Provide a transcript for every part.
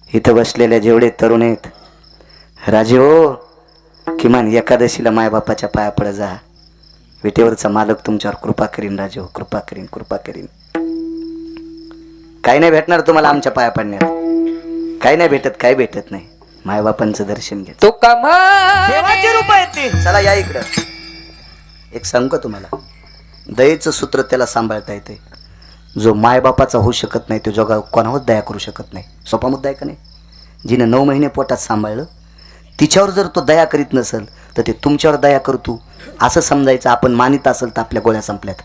इथं बसलेल्या जेवढे तरुण आहेत, राजे हो, किमान एकादशीला मायबापाच्या पाया पड जा. विटेवरचा मालक तुमच्यावर कृपा करीन राजे हो, कृपा करीन, कृपा करीन. काही नाही भेटणार तुम्हाला आमच्या पाया पडण्यात, काही नाही भेटत, काही भेटत नाही. मायबापांचं दर्शन घ्या. तो कमा देवाची रूप आहेत ती. चला या इकडं. एक सांगू का तुम्हाला, दयेचं सूत्र त्याला सांभाळता येते जो मायबापाचा होऊ शकत नाही, तो जगा कोणावर दया करू शकत नाही. सोपा मुद्दा आहे का नाही? जिने 9 महिने पोटात सांभाळलं तिच्यावर जर तो दया करीत नसेल तर ते तुमच्यावर दया करतो असं समजायचं. आपण मानित असेल तर आपल्या गोळ्या संपल्यात.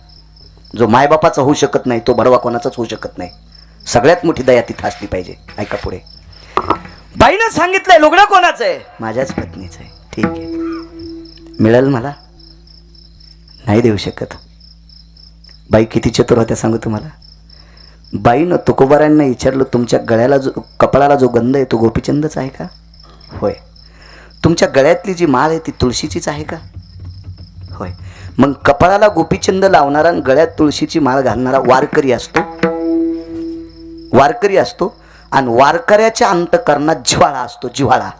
जो मायबापाचा होऊ शकत नाही तो बडवा कोणाचाच होऊ शकत नाही. सगळ्यात मोठी दया तिथं असली पाहिजे. ऐका पुढे. बाईनं सांगितलंय लुगडं कोणाचं आहे? माझ्याच पत्नीचं आहे. ठीक आहे, मिळेल मला? नाही देऊ शकत. बाई किती चतुर होत्या सांगू तुम्हाला. बाईनं तुकोबारांना विचारलं, तुमच्या गळ्याला जो कपाळाला जो गंध आहे तो गोपीचंदच आहे का? होय. तुमच्या गळ्यातली जी माळ आहे ती तुळशीचीच आहे का? होय. मग कपाळाला गोपीचंद लावणारा आणि गळ्यात तुळशीची माळ घालणारा वारकरी असतो, वारकरी असतो. आणि वारकऱ्याच्या अंतकरणात जिव्हाळा असतो, जिव्हाळा.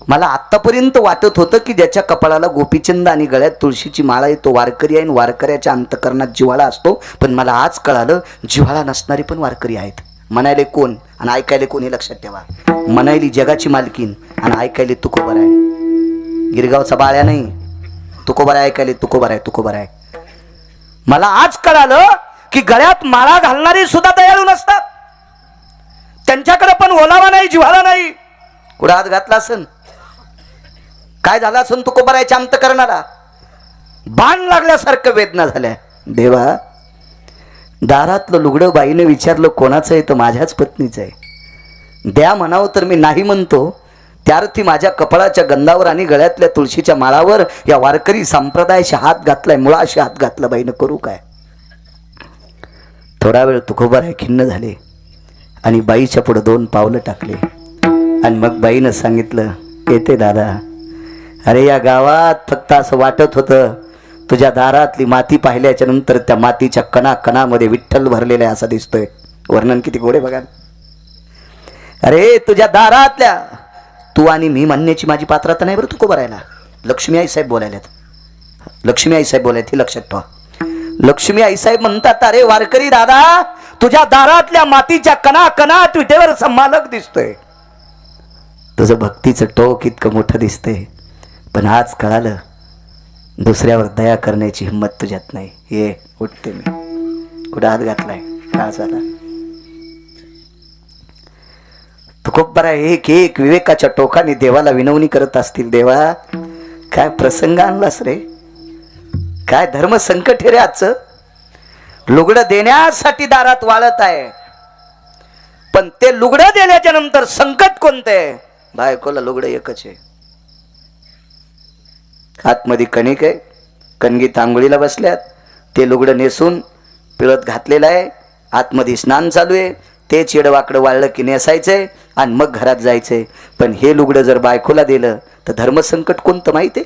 मला आत्तापर्यंत वाटत होतं की ज्याच्या कपाळाला गोपीचंद आणि गळ्यात तुळशीची माळ आहे तो वारकरी आहे आणि वारकऱ्याच्या अंतकरणात जिव्हाळा असतो. पण मला आज कळालं जिव्हाळा नसणारे पण वारकरी आहेत. म्हणायले कोण आणि ऐकायले कोण हे लक्षात ठेवा. म्हणायली जगाची मालकीन आणि ऐकायले तुकोबर आहे. गिरगावचा बाळ्या नाही, तुकोबर आहे. ऐकायले तुकोबर आहे, तुकोबर आहे. मला आज कळालं की गळ्यात माळा घालणारी सुद्धा दयाळू नसतात. त्यांच्याकडे पण ओलावा नाही, जिव्हाळा नाही. कुठं हात घातला असन, काय झाला असून तुकोबारायच्या अंत करणारा बाण लागल्यासारखं वेदना झाल्या. देवा, दारातलं लुगडं बाईने विचारलं कोणाचं आहे तर माझ्याच पत्नीचं आहे. द्या म्हणावं तर मी नाही म्हणतो. त्यार्थी माझ्या कपाळाच्या गंधावर आणि गळ्यातल्या तुळशीच्या माळावर या वारकरी संप्रदायाशी हात घातलाय, मुळाशी हात घातला. बाईनं करू काय? थोडा वेळ तुकोबाराय खिन्न झाले आणि बाईच्या पुढे 2 पावलं टाकले. आणि मग बाईनं सांगितलं, येते दादा. अरे या गावात फक्त असं वाटत होतं तुझ्या दारातली माती पाहिल्याच्या नंतर त्या मातीच्या कणाकणामध्ये विठ्ठल भरलेला आहे असं दिसतोय. वर्णन किती गोडे बघा. अरे तुझ्या दारातल्या, तू आणि मी म्हणण्याची माझी पात्रता नाही बरं तुकोबारायला. लक्ष्मी आई साहेब बोलायल्यात, लक्ष्मी आई साहेब बोलायत, हे लक्षात ठेवा. लक्ष्मी आई साहेब म्हणतात, अरे वारकरी दादा, तुझ्या दारातल्या मातीच्या कणाकणात विटेवर मालक दिसतोय. तुझं भक्तीचं टोक इतकं मोठं दिसतंय. पण आज कळालं दुसऱ्यावर दया करण्याची हिंमत तुझ्यात नाही. ये उठते मी. कुठं हात घातलाय, का झाला? तुकोबारा एक एक विवेकाच्या टोकाने देवाला विनवणी करत असतील. देवा, काय प्रसंग आणलास रे, काय धर्म संकट हे रे आजचं. लुगडं देण्यासाठी दारात वाळत आहे, पण ते लुगडं देण्याच्या नंतर संकट कोणते? बायकोला लुगडं एकच आहे, आतमध्ये कणिक आहे, कणगीत आंघोळीला बसल्यात, ते लुगडं नेसून पिळत घातलेलं आहे, आतमध्ये स्नान चालू आहे, ते चिडवाकडं वाळलं की नेसायचंय आणि मग घरात जायचंय. पण हे लुगडं जर बायकोला दिलं तर धर्मसंकट कोणतं माहितीये?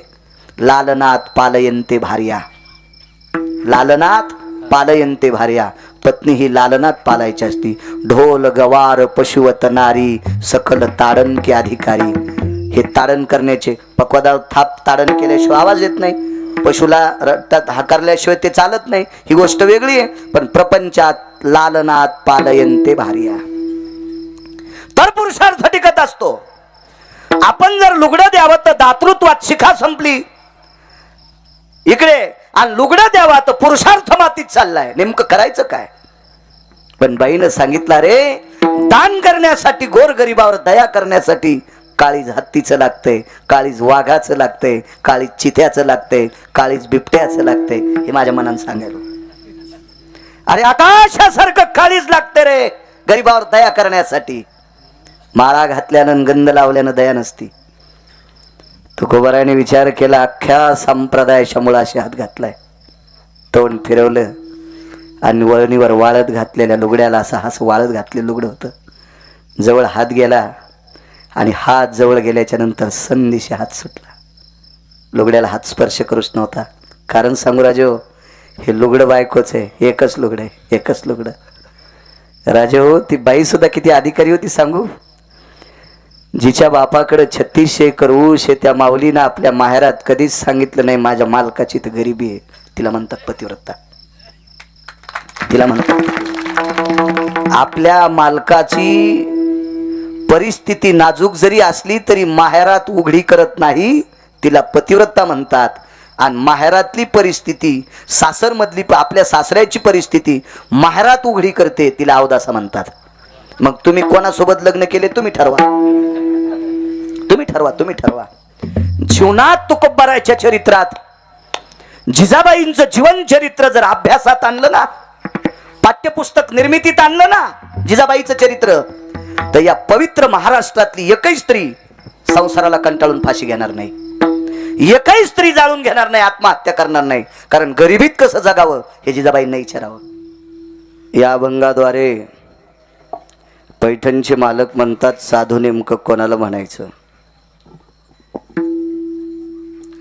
लालनात पालयन्ते भार्या, लालनात पालयन्ते भार्या. पत्नी ही लालनात पालायची असती. ढोल गवार पशुवत नारी सकल ताडण के अधिकारी. हे ताडण करण्याचे, पक्वादार थाप ताडण केल्याशिवाय आवाज येत नाही, पशुला रक्तात हाकारल्याशिवाय ते चालत नाही, ही गोष्ट वेगळी आहे. पण प्रपंचात लालनात पालयन्ते भार्या तर पुरुषार्थ टिकत असतो. आपण जर लुगडं द्यावं तर दातृत्वात शिखा संपली इकडे, आणि लुगडं द्यावा तर पुरुषार्थ मातीत चाललाय. नेमकं करायचं काय? पण बाईनं सांगितलं, रे दान करण्यासाठी, गोरगरिबावर दया करण्यासाठी काळीज हत्तीचं लागतंय, काळीज वाघाचं लागतंय, काळीज चित्याचं लागतंय, काळीज बिबट्याचं लागतंय. हे माझ्या मनानं सांगायला. अरे आकाशासारखं काळीज लागते रे गरिबावर दया करण्यासाठी. माळा घातल्यानं गंध लावल्यानं दया नसती. तुकोबाराने विचार केला, अख्ख्या संप्रदायाच्या मुळाशी हात घातलाय. तोंड फिरवलं आणि वळणीवर वाळत घातलेल्या लुगड्याला असं वाळत घातलेलं लुगडं होतं. जवळ हात गेला आणि हात जवळ गेल्याच्या नंतर संदिशी हात सुटला. लुगड्याला हात स्पर्श करूच नव्हता. कारण सांगू राजो, हे लुगडं बायकोच आहे, एकच लुगडं आहे, एकच लुगडं. राजो, ती बाई सुद्धा किती अधिकारी होती सांगू. जिच्या बापाकडे 3600 एकर ऊस आहे त्या माऊलीनं आपल्या माहेरात कधीच सांगितलं नाही माझ्या मालकाची तर गरिबी आहे. तिला म्हणतात पतिव्रता. तिला म्हणतात आपल्या मालकाची परिस्थिती नाजूक जरी असली तरी माहेरात उघडी करत नाही, तिला पतिव्रता म्हणतात. आणि माहेरातली परिस्थिती सासरमधली आपल्या सासऱ्याची परिस्थिती माहेरात उघडी करते, तिला अवदासा म्हणतात. मग तुम्ही कोणासोबत लग्न केले तुम्ही ठरवा, तुम्ही ठरवा, तुम्ही ठरवा. जीवनात तुकोबारायच्या चरित्रात जिजाबाईंचं जीवन चरित्र जर अभ्यासात आणलं ना, पाठ्यपुस्तक निर्मितीत आणलं ना जिजाबाईचं चरित्र, तर या पवित्र महाराष्ट्रातली एकही स्त्री संसाराला कंटाळून फाशी घेणार नाही, एकही स्त्री जाळून घेणार नाही, आत्महत्या करणार नाही. कारण गरिबीत कसं जगावं हे जिजाबाईंना विचारावं. या अभंगाद्वारे पैठणचे मालक म्हणतात साधू नेमकं कोणाला म्हणायचं.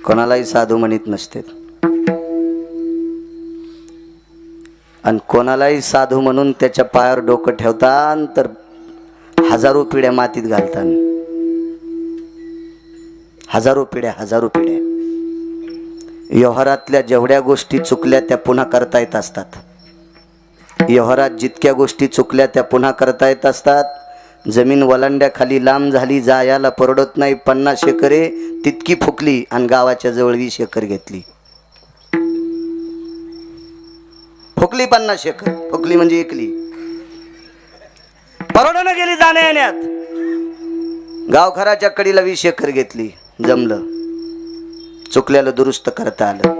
कोणालाही साधू म्हणत नसते आणि कोणालाही साधू म्हणून त्याच्या पायावर डोकं ठेवतात तर हजारो पिढ्या मातीत घालतात. हजारो पिढ्या, हजारो पिढ्या. व्यवहारातल्या जेवढ्या गोष्टी चुकल्या त्या पुन्हा करता येत असतात. व्यवहारात जितक्या गोष्टी चुकल्या त्या पुन्हा करता येत असतात. जमीन वलांड्याखाली लांब झाली, जायाला परवडत नाही, 50 एकरे तितकी फुकली आणि गावाच्या जवळ 20 एकर घेतली. फुकली 50 एकर, फुकली म्हणजे एकली, परवडणं गेली जाण्या येण्यात. गावखराच्या कडीला 20 एकर घेतली, जमलं, चुकल्याला दुरुस्त करता आलं.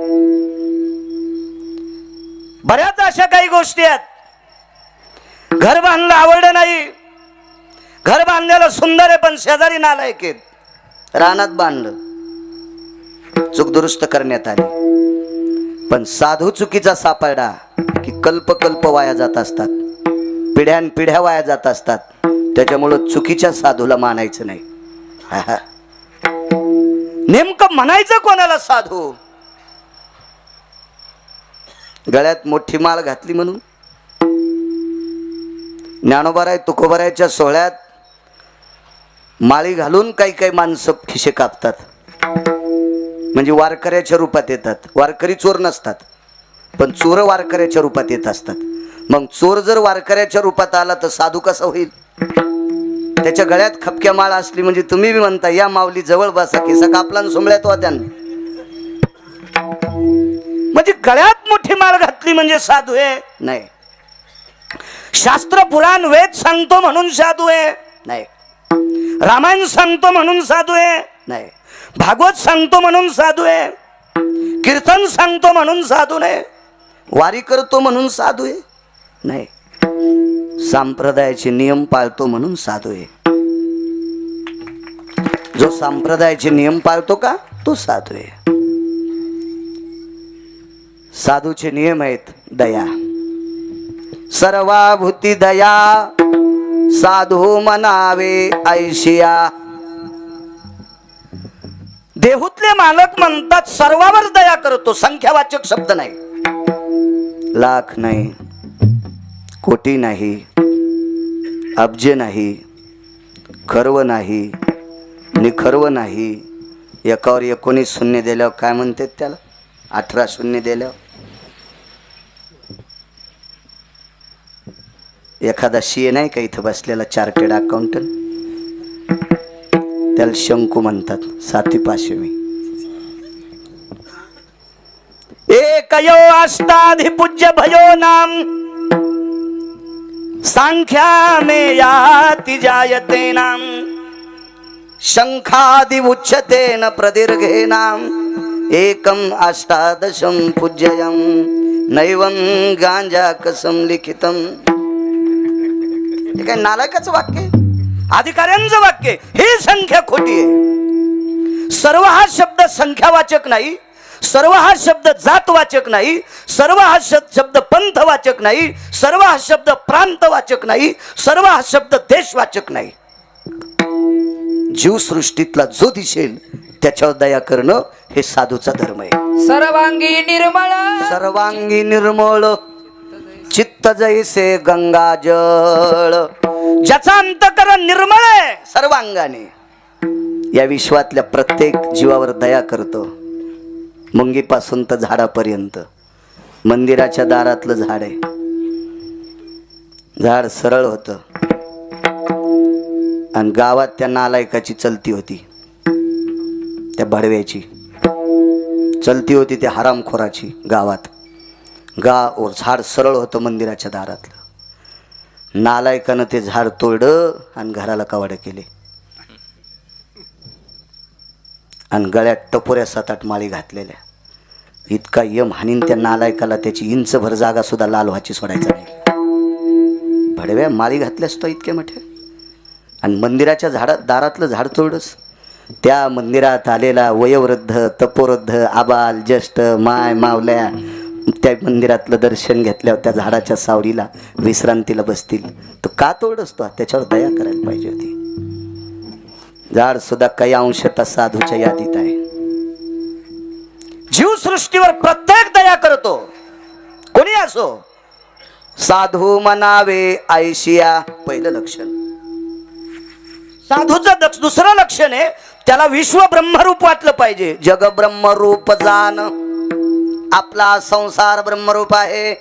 बऱ्याच अशा काही गोष्टी आहेत. घर बांधलं आवडलं नाही, घर बांधलेलं सुंदर आहे पण शेजारी नालायक आहेत. रानात बांधलं, चूक दुरुस्त करण्यात आली. पण साधू चुकीचा सापडला की कल्प कल्प वाया जात असतात, पिढ्यान पिढ्या वाया जात असतात. त्याच्यामुळं चुकीच्या साधूला मानायचं नाही. नेमकं म्हणायचं कोणाला साधू? गळ्यात मोठी माळ घातली म्हणून ज्ञानोबाराय तुकोबारायच्या सोहळ्यात माळी घालून काही काही माणसं खिशे कापतात, म्हणजे वारकऱ्याच्या रूपात येतात. वारकरी चोर नसतात पण चोर वारकऱ्याच्या रूपात येत असतात. मग चोर जर वारकऱ्याच्या रूपात आला तर साधू कसा होईल? त्याच्या गळ्यात खपक्या माळ असली म्हणजे तुम्ही बी म्हणता या माऊली जवळ बसा, खिसा कापला आणि सोमळ्यात होत्या. म्हणजे गळ्यात मोठी माळ घातली म्हणजे साधू आहे? नाही. शास्त्र पुराण वेद सांगतो म्हणून साधू आहे? नाही. रामायण सांगतो म्हणून साधू आहे? नाही. भागवत सांगतो म्हणून साधू आहे? कीर्तन सांगतो म्हणून साधू नाही. वारी करतो म्हणून साधू आहे? नाही. संप्रदायाचे नियम पाळतो म्हणून साधू आहे. जो संप्रदायाचे नियम पाळतो का तो साधू आहे. साधूचे नियम आहेत दया, सर्वाभूती दया, साधू मनावे ऐशिया. देहूतले मालक म्हणतात सर्वावर दया करतो, संख्यावाचक शब्द नाही. लाख नाही, कोटी नाही, अब्ज नाही, खर्व नाही, निखर्व नाही. एकावर 19 शून्य दिल्यावर काय म्हणतात त्याला? 18 शून्य दिल्यावर एखादा सीए नाही का इथं बसलेला चार्टेड अकाउंटंट, त्याला शंकू म्हणतात. 7 पाचवी एकयो अष्टाधिपूज्य भयो नाम सांख्या में याति जायते नाम शंखादि उच्यते न प्रदीर्घे नाम एकम अष्टादशम पूज्ययम नैवं गांजा कसम लिखितम. हे काय नालायकाचं वाक्य, अधिकाऱ्यांचं वाक्य. ही संख्या खोटी आहे. सर्व हा शब्द संख्यावाचक नाही, सर्व हा शब्द जातवाचक नाही, सर्व हा शब्द पंथवाचक नाही, सर्व हा शब्द प्रांतवाचक नाही, सर्व हा शब्द देशवाचक नाही. जीवसृष्टीतला जो दिसेल त्याच्यावर दया करणं हे साधूचा धर्म आहे. सर्वांगी निर्मळ, सर्वांगी निर्मळ चित्त जैसे गंगा जळ, ज्याचा अंतःकरण निर्मळ आहे सर्वांगाने, या विश्वातल्या प्रत्येक जीवावर दया करतो. मुंगीपासून तर झाडापर्यंत. मंदिराच्या दारातलं झाड आहे, झाड सरळ होतं आणि गावात त्या नालायकाची चलती होती, त्या भडव्याची चलती होती, त्या हरामखोराची गावात. झाड सरळ होतं मंदिराच्या दारातलं. नालायकानं ते झाड तोडलं आणि घराला कवाडे केले आणि गळ्यात टपोऱ्या 7-8 माळी घातलेल्या. इतका यम हानीन त्या नालायकाला, त्याची इंचभर जागा सुद्धा लाल व्हायची सोडायचा नाही. भडव्या माळी घातल्यास तो इतके मोठे आणि मंदिराच्या दारातलं झाड तोडस. त्या मंदिरात आलेला वयोवृद्ध, तपोवृद्ध, आबाल, ज्येष्ठ, माय, मावल्या त्या मंदिरातलं दर्शन घेतल्यावर त्या झाडाच्या सावलीला विश्रांतीला बसतील. तो का तोडस? तो त्याच्यावर दया करायला पाहिजे होती. झाड सुद्धा काही अंशतः साधूच्या यादीत आहे. जीवसृष्टीवर प्रत्येक दया करतो, कोणी असो. साधू म्हणावे आयशिया पहिलं लक्षण. साधूचं दुसरं लक्षण आहे, त्याला विश्व ब्रह्मरूप वाटलं पाहिजे. जग ब्रह्मरूप जाण, आपला संसार ब्रह्मरूप आहे.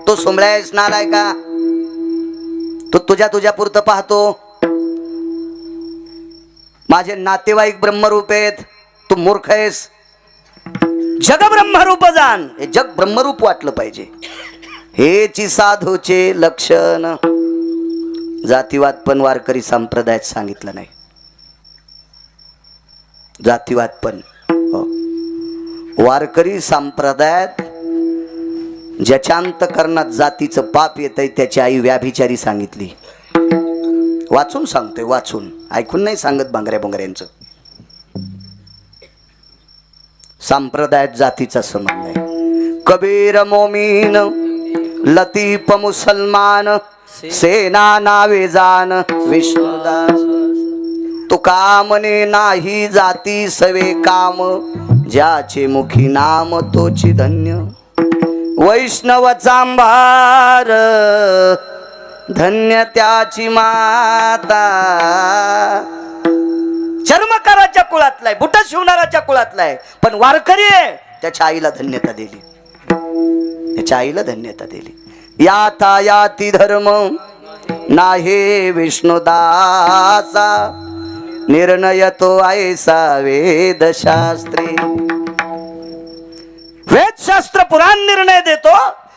तो सोमळ्यास नालाय का? तो तुझ्या पुरतं पाहतो. माझे नातेवाईक ब्रह्मरूप आहेत, तू मूर्ख आहेस. जग ब्रह्मरूप जाण, हे जग ब्रह्मरूप वाटलं पाहिजे. हेची साधूचे लक्षण. जातीवाद पण वारकरी संप्रदायात सांगितलं नाही. जातीवाद पण वारकरी संप्रदायात ज्याच्या अंतःकरणात जातीचं पाप येतंय त्याची आई व्याभिचारी सांगितली. वाचून सांगतोय, वाचून, ऐकून नाही सांगत भांगऱ्या बोंगऱ्यांचं. संप्रदायात जातीचा संबंध आहे. कबीर मोमीन, लतीफ मुसलमान, सेना नावे जान विष्णुदास. तुका म्हणे नाही जाती सवे काम, ज्याचे मुखी नाम तोची धन्य. वैष्णव चांभार धन्य त्याची माता. चर्मकाराच्या कुळातलाय, बुट शिवणाराच्या कुळातलाय, पण वारकरी आहे, त्याच्या आईला धन्यता दिली. त्याच्या आईला धन्यता दिली. याता याती धर्म नाहे विष्णुदासा, निर्णय तो ऐसा वेदशास्त्री. वेदशास्त्र पुराण निर्णय देतो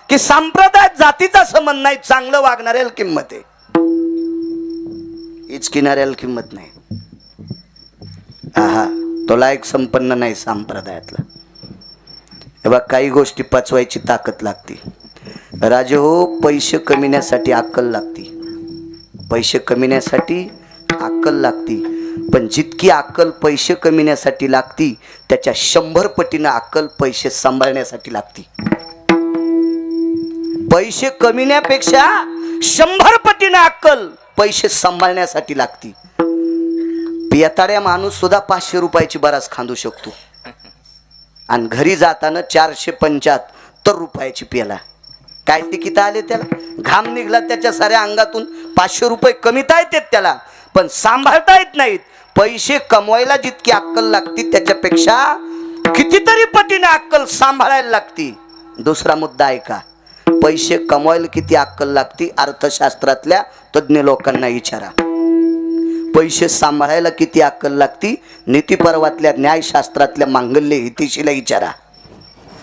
की संप्रदायात जातीचा संबंध नाही. चांगलं वागणाऱ्याला किंमत आहे, इचकिणाऱ्याला किंमत नाही. आहा, तो लायक संपन्न नाही संप्रदायातला. हे बघ, काही गोष्टी पचवायची ताकद लागते. राजे हो, पैसे कमिण्यासाठी अक्कल लागती. पैसे कमिण्यासाठी अक्कल लागती, पण जितकी अक्कल पैसे कमिण्यासाठी लागती त्याच्या 100 पटीनं अक्कल पैसे सांभाळण्यासाठी लागती. पैसे कमिण्यापेक्षा 100 पटीनं अक्कल पैसे सांभाळण्यासाठी लागती. पियताड्या माणूस सुद्धा 500 रुपयाची बराच खांदू शकतो आणि घरी जाताना 475 रुपयाची पेला. काय तिकीट आले त्याला? घाम निघला त्याच्या साऱ्या अंगातून. 500 रुपये कमीता येतात त्याला, पण सांभाळता येत नाहीत. पैसे कमवायला जितकी अक्कल लागती त्याच्यापेक्षा कितीतरी पटीने अक्कल सांभाळायला लागती. दुसरा मुद्दा आहे का, पैसे कमवायला किती अक्कल लागती अर्थशास्त्रातल्या तज्ञ लोकांना विचारा. पैसे सांभाळायला किती अक्कल लागती नीतिपर्वातल्या न्यायशास्त्रातल्या मांगल्य हितीशीला विचारा.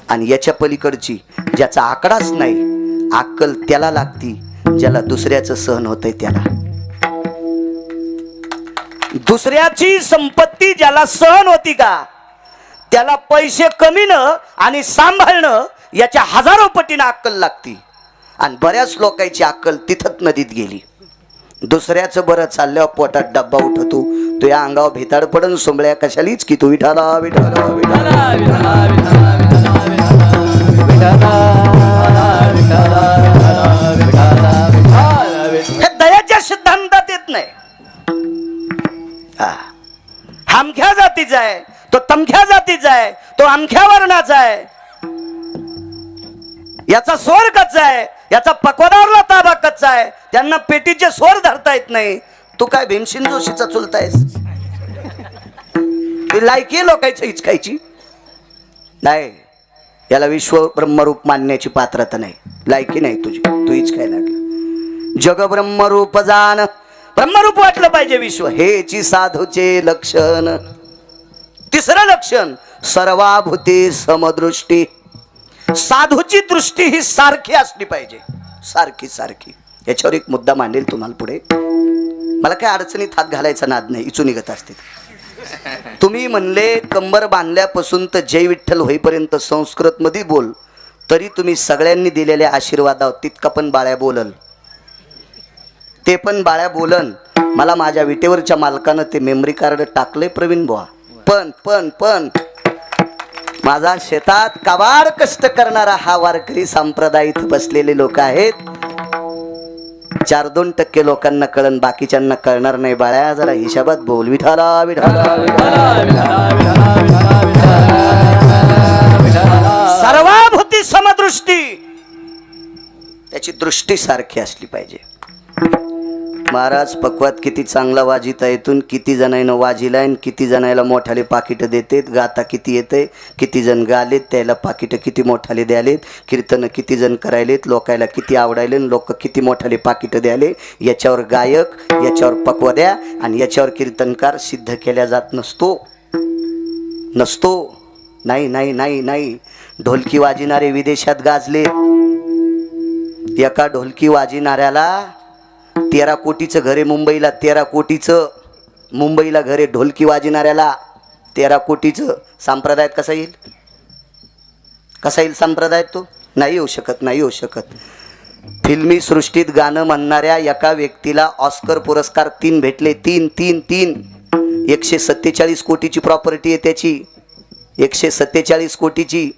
आणि याच्या पलीकडची ज्याचा आकडाच नाही अक्कल त्याला लागती ज्याला दुसऱ्याचं सहन होतंय. त्याला दुसऱ्याची संपत्ती ज्याला सहन होती का, त्याला पैसे कमीनं आणि सांभाळणं याच्या 1000 पटीनं अक्कल लागती. आणि बऱ्याच लोकांची अक्कल तिथंच नदीत गेली. दुसऱ्याचं बरं चालल्यावर पोटात डब्बा उठतो, तो या अंगावर भेताड पडन. सोंबळ्या कशालीच की तू विठाला विठाला विठाला हे दयाच्या सिद्धांतात येत नाही. अमख्या जातीचा आहे, तो तमख्या जातीचा आहे, तो अमख्या वर्णाचा आहे, याचा स्वर्गच आहे, याचा पकवादावरला ताबा कच्चा आहे, त्यांना पेटीचे स्वर धरता येत नाही. तू काय भीमसेन जोशीचा चुलतायस? तू लायकी लोकांचं हिचकायची नाही. याला विश्व ब्रह्मरूप मानण्याची पात्रता नाही, लायकी नाही तुझी, तू हिचकाय लागला. जग ब्रह्मरूप जाण, ब्रह्मरूप वाटलं पाहिजे विश्व, हेची साधूचे लक्षण. तिसरं लक्षण सर्वाभूती समदृष्टी. साधूची दृष्टी ही सारखी असली पाहिजे, सारखी सारखी. याच्यावर एक मुद्दा मांडेल तुम्हाला पुढे. मला काय अडचणीत हात घालायचा नाद नाही, इचू निघत असते. तुम्ही म्हणले कंबर बांधल्यापासून तर जय विठ्ठल होईपर्यंत संस्कृत मध्ये बोल, तरी तुम्ही सगळ्यांनी दिलेल्या आशीर्वादावर तितका पण बाळ्या बोलल, ते पण बाळ्या बोलन. मला माझ्या विटेवरच्या मालकानं ते मेमरी कार्ड टाकले प्रवीण बुवा. पण पण पण माझा शेतात काबाड कष्ट करणारा हा वारकरी संप्रदाय इथं बसलेले लोक आहेत. 4-2% लोकांना कळण, बाकीच्यांना कळणार नाही. बाळ्या जरा हिशाबात बोल. विठाला विठाला सर्वाभूती समदृष्टी, त्याची दृष्टी सारखी असली पाहिजे. महाराज पक्वात किती चांगला वाजित आहे, किती जणांना वाजिलाय, किती जणांना मोठाले पाकिट देतेत. गाता किती येते, किती जण गालेत, त्याला पाकिट किती मोठाले द्यालेत. कीर्तन किती जण करायलेत, लोकायला किती आवडायले, लोक किती मोठाले पाकिट द्याले. याच्यावर गायक, याच्यावर पक्वद्या आणि याच्यावर कीर्तनकार सिद्ध केल्या जात नसतो. नाही नाही नाही नाही. ढोलकी वाजिणारे विदेशात गाजले. एका ढोलकी वाजिणाऱ्याला 13 कोटीचं घरे मुंबईला, 13 कोटीचं मुंबईला घरे. ढोलकी वाजिणाऱ्याला 13 कोटीचं. संप्रदायात कसा येईल, कसा येईल संप्रदायात? तो नाही येऊ शकत, नाही येऊ शकत. फिल्मी सृष्टीत गाणं म्हणणाऱ्या एका व्यक्तीला ऑस्कर पुरस्कार 3 भेटले. 3 147 कोटीची प्रॉपर्टी आहे त्याची, 147 कोटीची.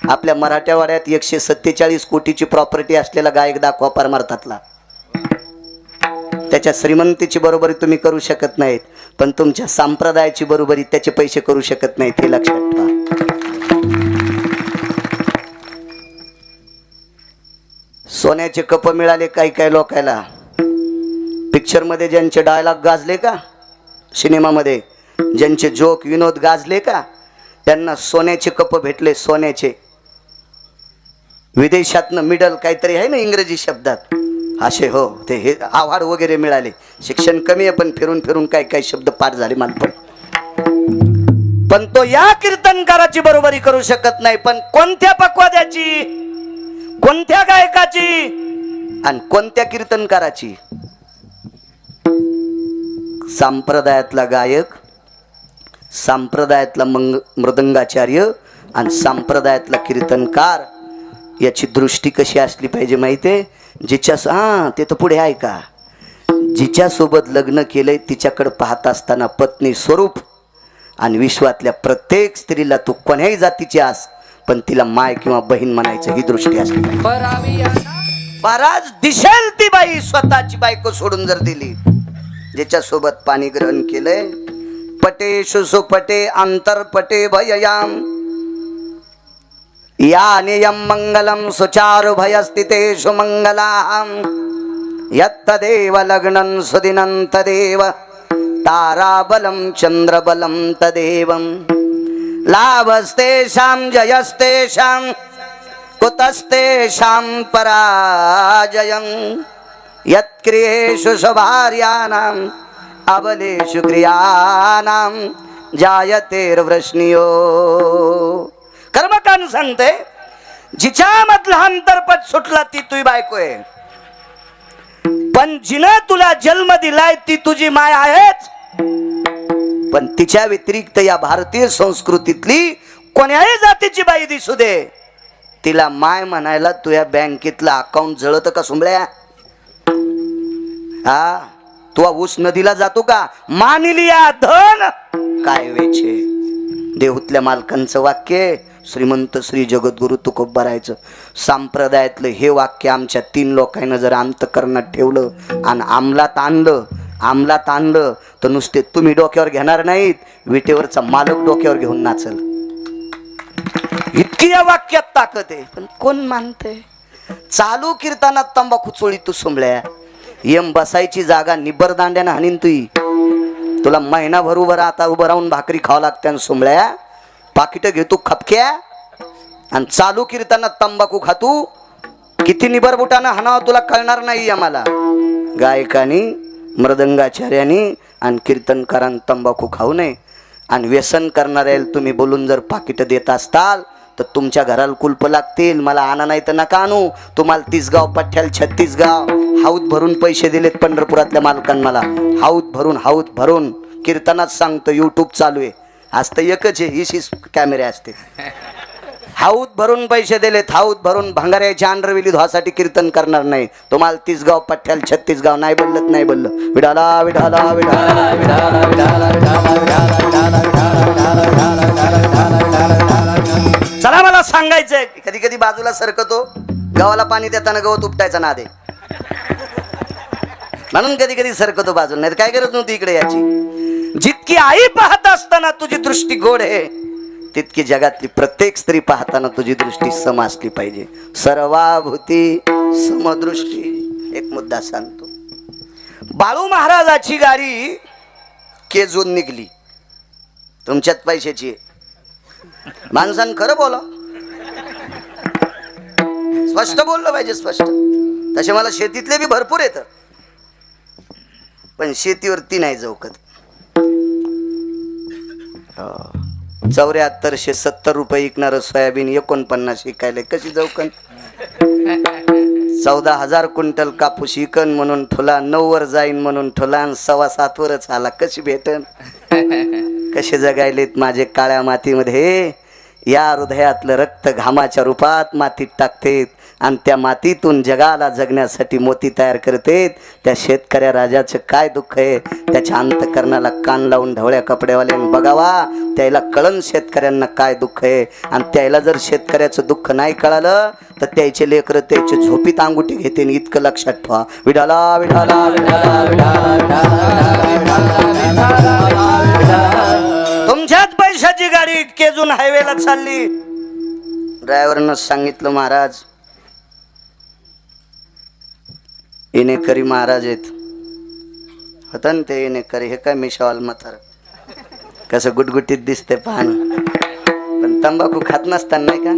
आपल्या मराठवाड्यात 147 कोटीची प्रॉपर्टी असलेला गायक दाखवा परमार्थातला. त्याच्या श्रीमंतीची बरोबरी तुम्ही करू शकत नाहीत, पण तुमच्या संप्रदायाची बरोबरी त्याचे पैसे करू शकत नाहीत, हे लक्षात ठेवा. सोन्याचे कप मिळाले काही काही लोकांना. पिक्चर मध्ये ज्यांचे डायलॉग गाजले का, सिनेमामध्ये ज्यांचे जोक विनोद गाजले का, त्यांना सोन्याचे कप भेटले. सोन्याचे. विदेशातनं मिडल काहीतरी आहे ना इंग्रजी शब्दात, असे हो ते हे अवॉर्ड वगैरे मिळाले. शिक्षण कमी आहे पण फिरून फिरून काही काही शब्द पाठ झाले मानपण. पण तो या कीर्तनकाराची बरोबरी करू शकत नाही. पण कोणत्या पक्वाद्याची, कोणत्या गायकाची आणि कोणत्या कीर्तनकाराची? संप्रदायातला गायक, संप्रदायातला मृदंगाचार्य आणि संप्रदायातला कीर्तनकार, याची दृष्टी कशी असली पाहिजे माहितीये? जिच्या ते तर पुढे आहे का, जिच्या सोबत लग्न केलंय तिच्याकडे पाहत असताना पत्नी स्वरूप आणि विश्वातल्या प्रत्येक स्त्रीला तू कोण्याही जातीची आस पण तिला माय किंवा बहीण म्हणायचं, ही दृष्टी असली पाहिजे. महाराज दिसेल ती बाई स्वतःची बायको सोडून जर दिली, जिच्या सोबत पाणी ग्रहण केलंय. पटे सुसुपटे अंतरपटे भययाम यानियम मंगलम सुचारु भयस्थितेषु मंगलाम यत्तदेव लग्नं सुदिनं तदेव ताराबलं चंद्रबलं तदेवं लाभस्तेषां जयस्तेषां कुतस्तेषां पराजयं यत्क्रियेषु शुभार्याणाम् अबलेषु क्रियाणां जायतेर्वृष्णियो. कर्मकांड सांगते, जिच्या मधला अंतरपट सुटला ती तुझी बायको आहे, पण जिनं तुला जन्म दिलाय ती तुझी माय आहेच. पण तिच्या व्यतिरिक्त या भारतीय संस्कृतीतली कोण्याही जातीची बाई दिसू दे, तिला माय म्हणायला तुझ्या बँकेतला अकाउंट जळत का सुंबळ्या? हा तुला ऊस नदीला जातो का? मानिलिया धन काय वेचे. देहूतल्या मालकांचं वाक्य, श्रीमंत श्री जगद्गुरु तुकोबारायचं. संप्रदायातलं हे वाक्य आमच्या 3 लोकांना जर अंतकरणात ठेवलं आणि अंमलात आणलं तर नुसते तुम्ही डोक्यावर घेणार नाहीत, विटेवरचा मालक डोक्यावर घेऊन नाचल. इतकी या वाक्यात ताकद आहे, पण कोण मानते? चालू कीर्तनात तंबाखू चोळी तू सोंबळ्या यम बसायची जागा निबर दांड्यानं हाणीन तुला महिनाभर उभं आता उभं राहून भाकरी खावं लागते सोंबळ्या पाकिट घेतो खपक्या आणि चालू कीर्तनात तंबाखू खातू किती निबर बुटानं हाणावं तुला कळणार नाही आम्हाला गायकानी मृदंगाचार्यानी आणि कीर्तनकारांनी तंबाखू खाऊ नये आणि व्यसन करणाऱ्या तुम्ही बोलून जर पाकिट देत असताल तर तुमच्या घराला कुलप लागतील मला आणा नाही तर नका आणू तुम्हाला 30 गाव पठ्याल 36 गाव हाऊत भरून पैसे दिलेत पंढरपुरातल्या मालकांना मला हाऊत भरून कीर्तनात सांगतो यूट्यूब चालू आहे आज तर एकच आहे ही कॅमेरे असते हाऊत भरून पैसे दिलेत हाऊत भरून भंगाऱ्याच्या अंडरविली धुवासाठी कीर्तन करणार नाही तुम्हाला 30 गाव पठ्याल 36 गाव नाही बोललं विडाला विडाला चला मला सांगायचंय कधी कधी बाजूला सरकतो गावाला पाणी देताना गवत उपटायचा नाद आहे म्हणून कधी कधी सरकतो बाजूला नाही काय गरज नव्हती इकडे याची जितकी आई पाहत असताना तुझी दृष्टी गोड आहे तितकी जगातली प्रत्येक स्त्री पाहताना तुझी दृष्टी सम असली पाहिजे सर्वाभूती समदृष्टी एक मुद्दा सांगतो बाळू महाराजाची गाडी केजून निघली तुमच्यात पैशाची माणसानं खरं बोला स्पष्ट बोललं पाहिजे स्पष्ट तसे मला शेतीतले बी भरपूर येत पण शेतीवरती नाही चौकत 7470 रुपये विकणार सोयाबीन 49 विकायला कशी चौकन 14,000 क्विंटल कापूस विकन म्हणून ठोला 9 वर जाईन म्हणून ठोला आणि 7.25 वरच आला कशी भेटन कसे जगायलेत माझे काळ्या मातीमध्ये या हृदयातलं रक्त घामाच्या रूपात मातीत टाकतेत आणि त्या मातीतून जगाला जगण्यासाठी मोती तयार करतेत त्या शेतकऱ्या राजाचं काय दुःख आहे त्याच्या अंतकरणाला कान लावून ढवळ्या कपड्यावाल्याने बघावा त्याला कळण शेतकऱ्यांना काय दुःख आहे आणि त्याला जर शेतकऱ्याचं दुःख नाही कळालं तर त्याचे लेकरं त्याची झोपीत अंगुठी घेते इतकं लक्षात ठेवा विडाला विडाला तुमच्याच पैशाची गाडी केजून हायवेला चालली ड्रायव्हरनं सांगितलं महाराज येणेकरी महाराज आहेत होता ना ते येणेकरी हे काय मिशावाल म्हातार कसं गुटगुटीत दिसते पाहण पण तंबाखू खात नसताना नाही का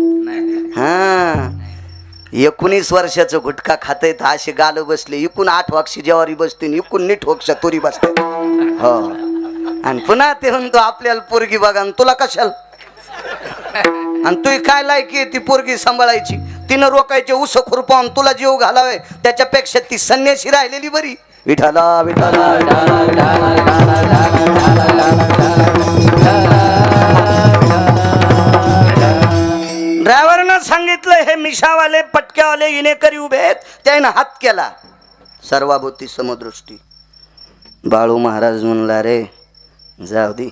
हा 19 वर्षाचं गुटखा खात आहेत असे गाल बसले इकून 8 वाक्षी ज्वारी बसते इकून नीट वक्ष तुरी बसते हो आणि पुन्हा ते म्हणतो आपल्याला पोरगी बघा तुला कशाल आणि तू काय लायकी ती पोरगी सांभाळायची तिनं रोकायचे उस खुरपावून तुला जीव घालावे त्याच्यापेक्षा ती संन्यासी राहिलेली बरी विठाला विठाला ड्रायव्हरनं सांगितलं हे मिशावाले पटक्यावाले इनेकरी उभे आहेत त्यानं हात केला सर्वाभूती समदृष्टी बाळू महाराज म्हणला रे जाऊ दे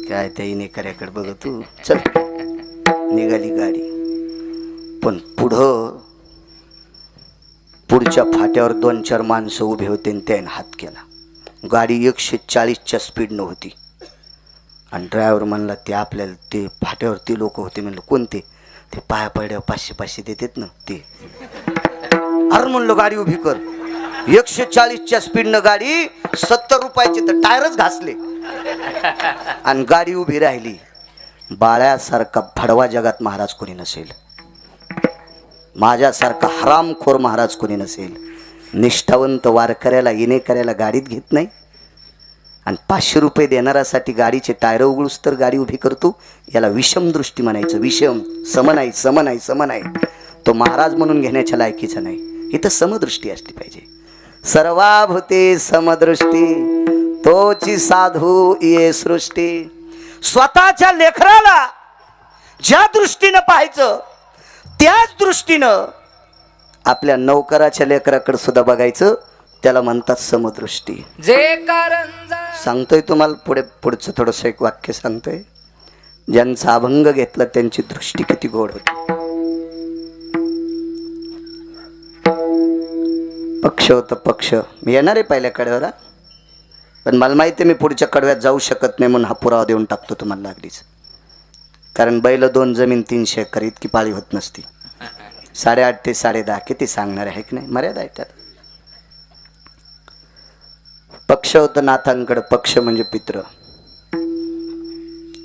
काय त्या इनेकऱ्याकडे बघ तू चल निघाली गाडी पण पुढच्या फाट्यावर 2-4 माणसं उभे होते आणि त्याने हात केला गाडी 140च्या स्पीडनं होती आणि ड्रायव्हर म्हणला ते आपल्याला ते फाट्यावर ते लोक होते म्हणलं कोणते ते पाया पडल्यावर 500 देतात ना ते अरे म्हणलं गाडी उभी कर 140च्या स्पीडनं गाडी 70 रुपयाचे तर टायरच घासले आणि गाडी उभी राहिली बाळ्यासारखा भडवा जगात महाराज कोणी नसेल माझ्यासारखा हरामखोर महाराज कोणी नसेल निष्ठावंत वारकऱ्याला येणेकऱ्याला गाडीत घेत नाही आणि 500 रुपये देणाऱ्यासाठी गाडीचे टायर उघडूस तर गाडी उभी करतो याला विषम दृष्टी म्हणायचं विषम सम नाही तो महाराज म्हणून घेण्याच्या लायकीचा नाही इथं समदृष्टी असली पाहिजे सर्वाभूते समदृष्टी तोची साधू ये सृष्टी स्वतःच्या लेकराला ज्या दृष्टीनं पाहायचं त्याच दृष्टीनं आपल्या नौकराच्या लेकराकडे सुद्धा बघायचं त्याला म्हणतात समदृष्टी जे कारण सांगतोय तुम्हाला पुढचं थोडंसं एक वाक्य सांगतोय ज्यांचा अभंग घेतला त्यांची दृष्टी किती गोड होती पक्ष होतं पक्ष मी येणार आहे पहिल्या कड्यावर पण मला माहिती आहे मी पुढच्या कडव्यात जाऊ शकत नाही म्हणून हा पुरावा देऊन टाकतो तुम्हाला लागलीच कारण बैल 2 जमीन 300 एकर इतकी पाळी होत नसती 8:30 ते 10:30 किती सांगणार आहे की नाही, मर्यादा आहे त्यात. पक्ष होतं नाथांकडे, पक्ष म्हणजे पित्र.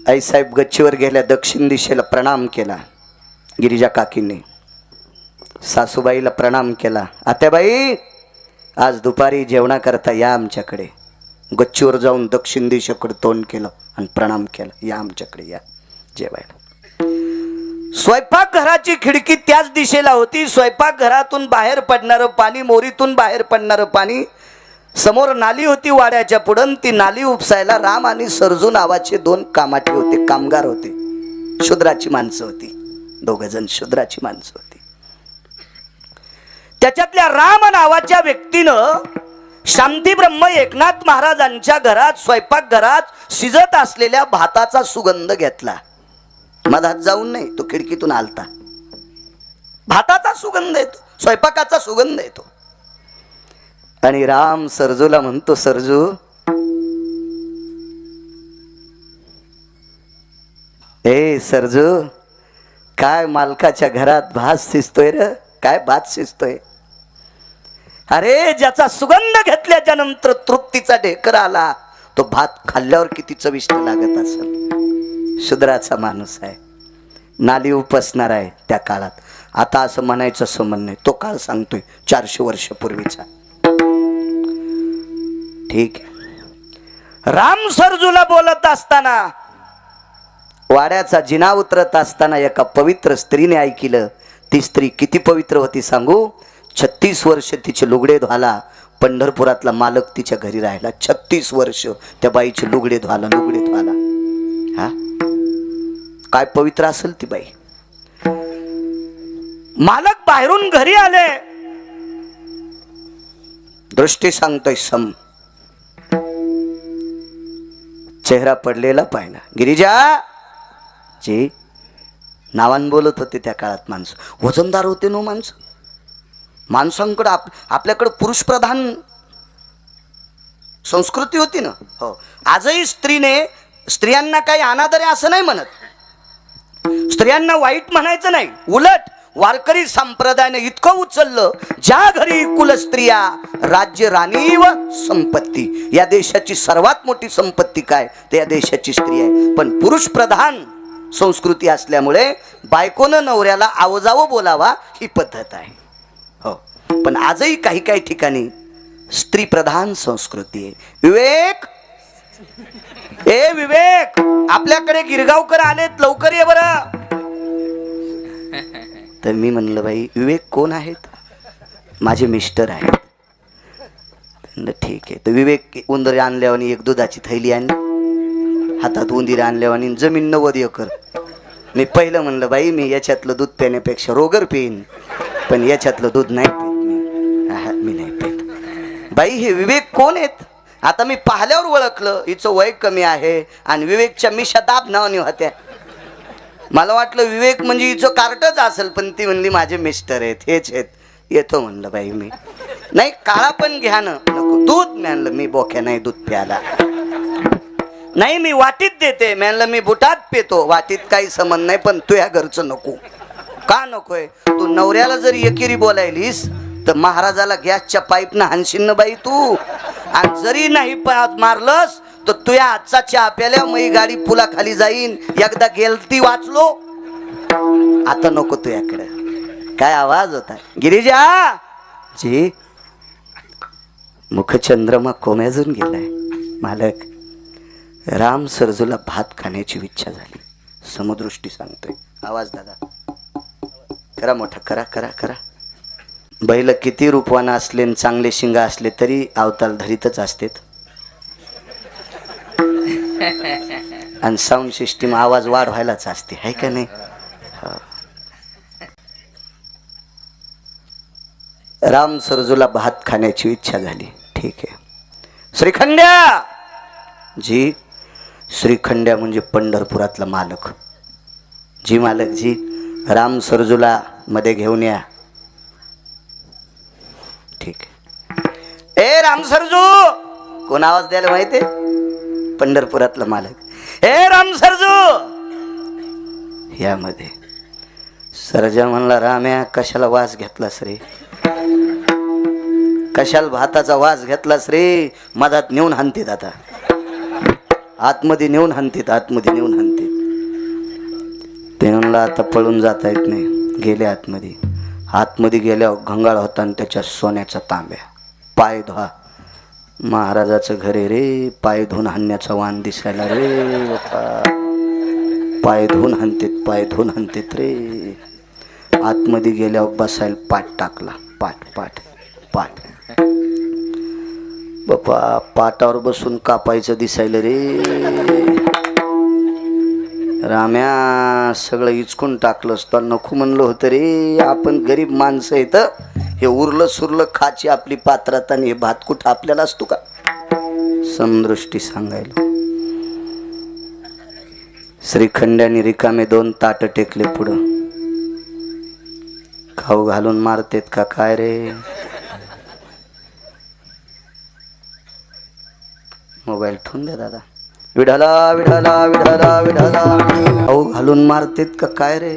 आईसाहेब गच्चीवर गेल्या, दक्षिण दिशेला प्रणाम केला गिरिजा काकींनी. सासूबाईला प्रणाम केला, आत्याबाई आज दुपारी जेवणा करता या आमच्याकडे. गच्चीवर जाऊन दक्षिण दिशेकडे तोंड केलं आणि प्रणाम केला, या आमच्याकडे या जेवायला. स्वयंपाक घराची खिडकी त्याच दिशेला होती. स्वयंपाक घरातून बाहेर पडणारं पाणी, मोरीतून बाहेर पडणारं पाणी, समोर नाली होती वाड्याच्या पुढं. ती नाली उपसायला राम आणि सरजू नावाचे 2 कामाटे होते, कामगार होते, शूद्राची माणसं होती. 2 जण शूद्राची माणसं होती. त्याच्यातल्या राम नावाच्या व्यक्तीनं शांती ब्रह्म एकनाथ महाराजांच्या घरात, स्वयंपाक घरात शिजत असलेल्या भाताचा सुगंध घेतला. मधात जाऊन नाही, तो खिडकीतून आलता. भाताचा सुगंध येतो, स्वयंपाकाचा सुगंध येतो. आणि राम सरजूला म्हणतो, सरजू ए सरजू, काय मालकाच्या घरात भात शिजतोय र, काय भात शिजतोय. अरे ज्याचा सुगंध घेतल्याच्या नंतर तृप्तीचा ढेकर आला, तो भात खाल्ल्यावर किती चविष्ट लागत असेल. शूद्राचा माणूस आहे, नाली उपसणार आहे त्या काळात. आता असं म्हणायचं समज नाही, तो काळ सांगतोय 400 वर्षापूर्वीचा. ठीक आहे. राम सरजूला बोलत असताना, वाड्याचा जिना उतरत असताना एका पवित्र स्त्रीने ऐकिलं. ती स्त्री किती पवित्र होती सांगू. 36 वर्ष तिचे लुगडे धुवाला पंढरपुरातला मालक तिच्या घरी राहिला. 36 वर्ष त्या बाईचे लुगडे धुवाला. हा काय पवित्र असेल ती बाई. मालक बाहेरून घरी आले, दृष्टी सांगतोय सम, चेहरा पडलेला पाहिला. गिरिजा जी नावान बोलत होते त्या काळात माणसं. वजनदार होते नो माणसं. माणसांकडे आपल्याकडे पुरुष प्रधान संस्कृती होती ना. हो, आजही स्त्रियांना काही अनादर आहे असं नाही म्हणत, स्त्रियांना वाईट म्हणायचं नाही. उलट वारकरी संप्रदायाने इतकं उचललं, ज्या घरी कुलस्त्रिया राज्य राणी व संपत्ती. या देशाची सर्वात मोठी संपत्ती काय, तर या देशाची स्त्री आहे. पण पुरुष प्रधान संस्कृती असल्यामुळे बायकोनं नवऱ्याला आवजावं बोलावा ही पद्धत आहे. हो, पण आजही काही काही ठिकाणी स्त्री प्रधान संस्कृती आहे. विवेक, ए विवेक, आपल्याकडे गिरगावकर आलेत, लवकर ये बरं. तर मी म्हणलं, बाई विवेक कोण आहेत. माझे मिस्टर आहेत. ठीक आहे. तर विवेक उंदर आणल्यावर एक दुधाची थैली आणली, हातात उंदीर आणल्यावर जमीन 90 एकर. मी पहिलं म्हणलं, बाई मी याच्यातलं दूध पिण्यापेक्षा रोगर पेईन, पण याच्यातलं दूध नाही पेत मी नाही पेत. बाई हे विवेक कोण आहेत. आता मी पाहिल्यावर ओळखलं, हिचं वय कमी आहे आणि विवेकच्या मिशा दाब नावाने होत्या. मला वाटलं विवेक म्हणजे हिचं कार्टच असेल, पण ती म्हणली माझे मिस्टर आहेत, हेच आहेत. येतो म्हणलं बाई मी. नाही काळा पण घ्या ना. नको दूध. म्हणलं मी बोक्या नाही दूध प्यायला. नाही मी वाटीत देते. म्हणलं मी बुटात पेतो, वाटीत काही संबंध नाही, पण तुझ्या घरचं नको. का नकोय. तू नवऱ्याला जर एकेरी बोलायलीस तर महाराजाला गॅसच्या पाईपनं हाणशील ना बाई तू. आणि जरी नाही मारलंस तर तुझ्या आजचा चहा प्याल्या मी गाडी पुलाखाली जाईन. एकदा गेलती वाचलो, आता नको तुझ्याकडे. काय आवाज होता. गिरिजा जी, मुखचंद्रमा कोमेजून गेलाय. मालक, राम सरजूला भात खाण्याची इच्छा झाली. समदृष्टी सांगतोय. आवाज दादा करा मोठा, करा करा करा. बैल किती रूपवान असले आणि चांगले शिंग असले तरी अवताल धरीतच असतेत. आणि साऊंड सिस्टीम आवाज वाढवायलाच असते, आहे का नाही. राम सरजूला भात खाण्याची इच्छा झाली. ठीक आहे. श्रीखंड्या जी, श्रीखंड्या म्हणजे पंढरपुरातला मालक. जी मालक जी, राम सरजूला मध्ये घेऊन या. ठीक आहे. ए राम सरजू, कोण आवाज द्यायला माहितीये. पंढरपुरातला मालक. ए राम सरजू यामध्ये सरजा म्हणला, राम्या कशाला वास घेतलास रे, कशाला भाताचा वास घेतलास रे, मधात नेऊन हाणतीत, आता आतमध्ये नेऊन हाणतीत, आतमध्ये नेऊन हाणतीत. ते म्हणला आता पळून जाता येत नाही. गेले आतमध्ये. आतमध्ये गेल्यावर घंगाळ होता आणि त्याच्या सोन्याचा तांब्या. पाय धुवा, महाराजाचं घर आहे रे, पाय धुवून हाणण्याचा वाण दिसायला रे बापा. पाय धुवून हाणतेत, पाय धुवून हाणतेत रे. आतमध्ये गेल्यावर बसायला पाठ टाकला, पाठ पाठ पाठ. बापा पाटावर बसून कापायचं दिसायला रे. राम्या सगळं इचकून टाकलं असतं. नको म्हणलं होतं रे, आपण गरीब माणसं येत, हे उरलं सुरलं खाची आपली पात्रात आणि हे भातकूट आपल्याला असतो का. समदृष्टी सांगायला श्रीखंड्याने रिकामे 2 ताट टेकले पुढं. खाऊ घालून मारतेत का काय रे. मोबाईल ठेवून द्या दादा. विढाला विढाला विढाला विढाला, खाऊ घालून मारतेत का काय रे.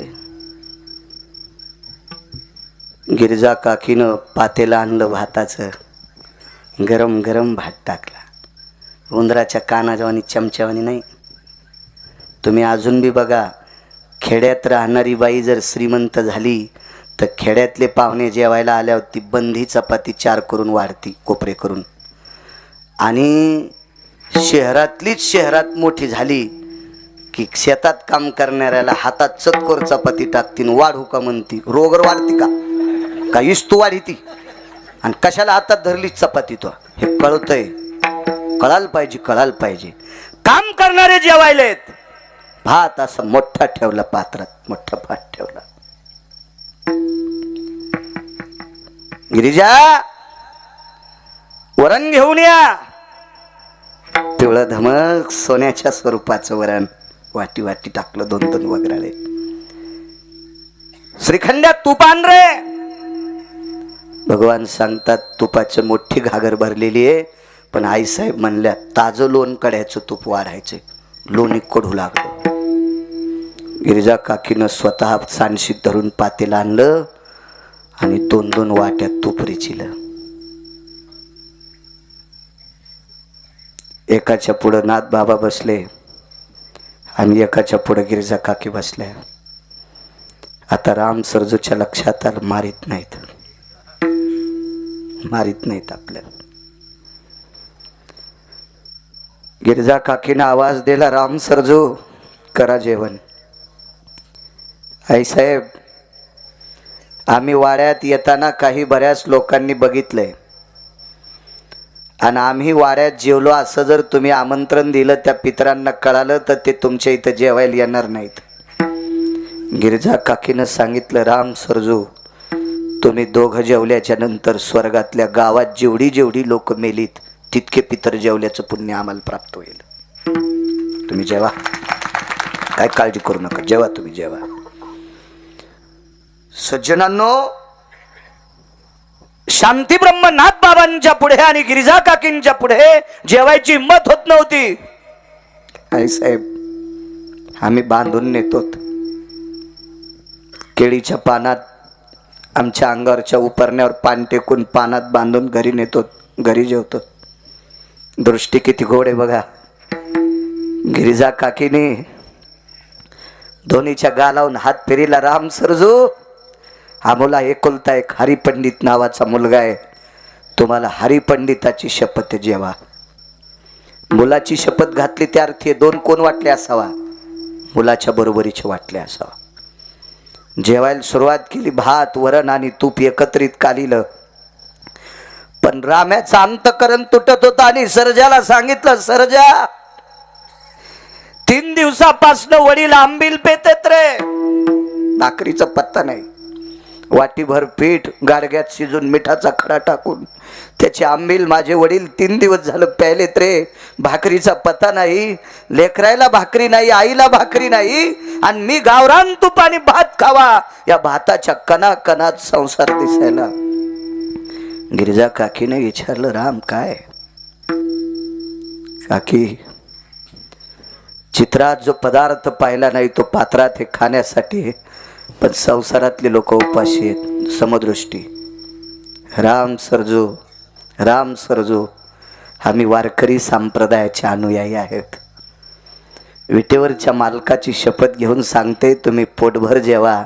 गिरजा काकीनं पातेला आणलं भाताचं, गरम गरम भात टाकला. उंदराच्या कानाजवानी चमच्यावानी नाही. तुम्ही अजून बी बघा, खेड्यात राहणारी बाई जर श्रीमंत झाली तर खेड्यातले पाहुणे जेवायला आल्यावर ती बंधी चपाती 4 करून वाढती, कोपरे करून. आणि शहरातलीच शहरात मोठी झाली की शेतात काम करणाऱ्याला हातात चतकोर चपाती टाकतीन. वाढू का म्हणती, रोगर वाढती का इस्तू वाढी ती. आणि कशाला हातात धरली चपाती, तो हे कळतंय, कळायला पाहिजे, कळायला पाहिजे. काम करणारे जेवायलेत, भात असं मोठा ठेवला पात्रात, मोठा भात ठेवला. गिरिजा वरण घेऊन या. पिवळं धमक सोन्याच्या स्वरूपाचं वरण वाटी वाटी टाकलं, 2-2 वगराळे. श्रीखंड्यात तूप आण रे. भगवान सांगतात तुपाची मोठी घागर भरलेली आहे, पण आईसाहेब म्हणल्या ताजं लोण कड्याचं तूप वाढायचे. लोणी कडू लागलं. गिरिजा काकीनं स्वतः सांडशीत धरून पातेलं आणलं आणि 2-2 वाट्यात तूप रिचिलं. एकाच्या पुढं नाथ बाबा बसले आणि एकाच्या पुढं गिरिजा काकी बसल्या. आता राम सरजूच्या लक्षात आलं, मारित नाहीत, मारित नाहीत आपल्याला. गिरिजा काकीनं आवाज दिला, राम सरजू करा जेवण. आईसाहेब, आम्ही वाड्यात येताना काही बऱ्याच लोकांनी बघितलंय आणि आम्ही वाड्यात जेवलो असं जर तुम्ही आमंत्रण दिलं, त्या पितरांना कळालं तर ते तुमच्या इथं जेवायला येणार नाहीत. गिरिजा काकीनं सांगितलं, राम सरजू तुम्ही दोघं जेवल्याच्या नंतर स्वर्गातल्या गावात जेवढी जेवढी लोक मेलीत तितके पितर जेवल्याचं पुण्य आम्हाला प्राप्त होईल. तुम्ही जेवा, काय काळजी करू नका, जेवा, तुम्ही जेवा. सज्जनांनो, शांती ब्रह्मनाथ बाबांच्या पुढे आणि गिरिजा काकींच्या पुढे जेवायची हिंमत होत नव्हती. आई साहेब, आम्ही बांधून नेतो, केळीच्या पानात आमच्या अंगावरच्या उपरण्यावर पान टेकून पानात बांधून घरी नेतो, घरी जेवतो. दृष्टी किती गोड आहे बघा. गिरिजा काकीने दोन्हीच्या गालावून हात फिरीला, राम सरजू हा मुला एकुलता एक हरिपंडित नावाचा मुलगा आहे, तुम्हाला हरिपंडिताची शपथ जेवा. मुलाची शपथ घातली त्या अर्थी 2 कोण वाटले असावा, मुलाच्या बरोबरीचे वाटले असावा. जेवायला सुरुवात केली. भात वरण आणि तूप एकत्रित कालिलं. पण राम्याचं अंतकरण तुटत होतं आणि सरजाला सांगितलं, सरजा 3 दिवसापासनं वडील आंबील पेतेत रे, भाकरीचा पत्ता नाही. वाटीभर पीठ गाडग्यात शिजून मिठाचा खडा टाकून त्याचे आंबील माझे वडील 3 दिवस झालं प्यायलेत रे, भाकरीचा पत्ता नाही. लेकरायला भाकरी नाही, आईला भाकरी नाही, आणि मी गावरान तूप आणि भात खावा, या भाताच्या कणाकणात संसार दिसायला. गिरिजा काकीने विचारलं, राम काय. काकी, चित्रात जो पदार्थ पाहिला नाही तो पात्रात हे खाण्यासाठी पण संसारातले लोक उपाशी आहेत. समदृष्टी राम सरजो, राम सरजो. आम्ही वारकरी संप्रदायाचे अनुयायी आहेत. विटेवरच्या मालकाची शपथ घेऊन सांगते, तुम्ही पोटभर जेवा,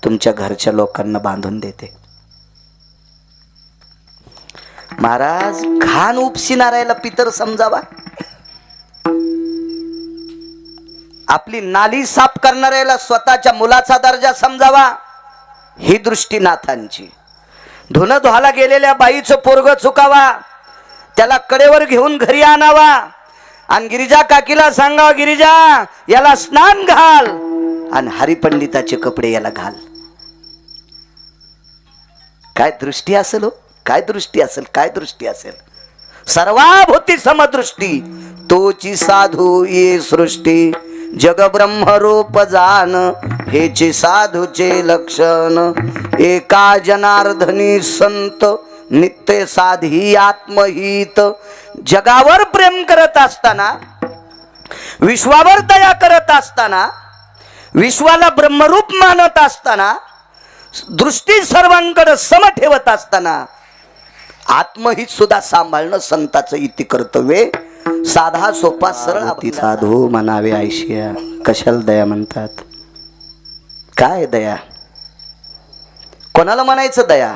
तुमच्या घरच्या लोकांना बांधून देते. महाराज, घाण उपशिणाऱ्याला पितर समजावा, आपली नाली साफ करणाऱ्याला स्वतःच्या मुलाचा दर्जा समजावा. ही दृष्टी नाथांची. धुणं धुवायला गेलेल्या बाईचं पोरग चुकावा, त्याला कडेवर घेऊन घरी आणावा आणि गिरिजा काकीला सांगावा, गिरिजा याला स्नान घाल आणि हरिपंडिताचे कपडे याला घाल. काय दृष्टी असेल हो, काय दृष्टी असेल, काय दृष्टी असेल. सर्वाभूती समदृष्टी, तोची साधू ये सृष्टी. जग ब्रह्म रूप जान, हेचे साधूचे लक्षण. एका जनार्दनी संत, नित्य साधी आत्महित. जगावर प्रेम करत असताना, विश्वावर दया करत असताना, विश्वाला ब्रह्मरूप मानत असताना, दृष्टी सर्वांकडे सम ठेवत असताना, आत्महित सुद्धा सांभाळणं संताचं इति कर्तव्य. साधा सोपा सरळ ती साधू म्हणावे आयशिया. कशाला दया म्हणतात? काय दया? कोणाला म्हणायचं दया?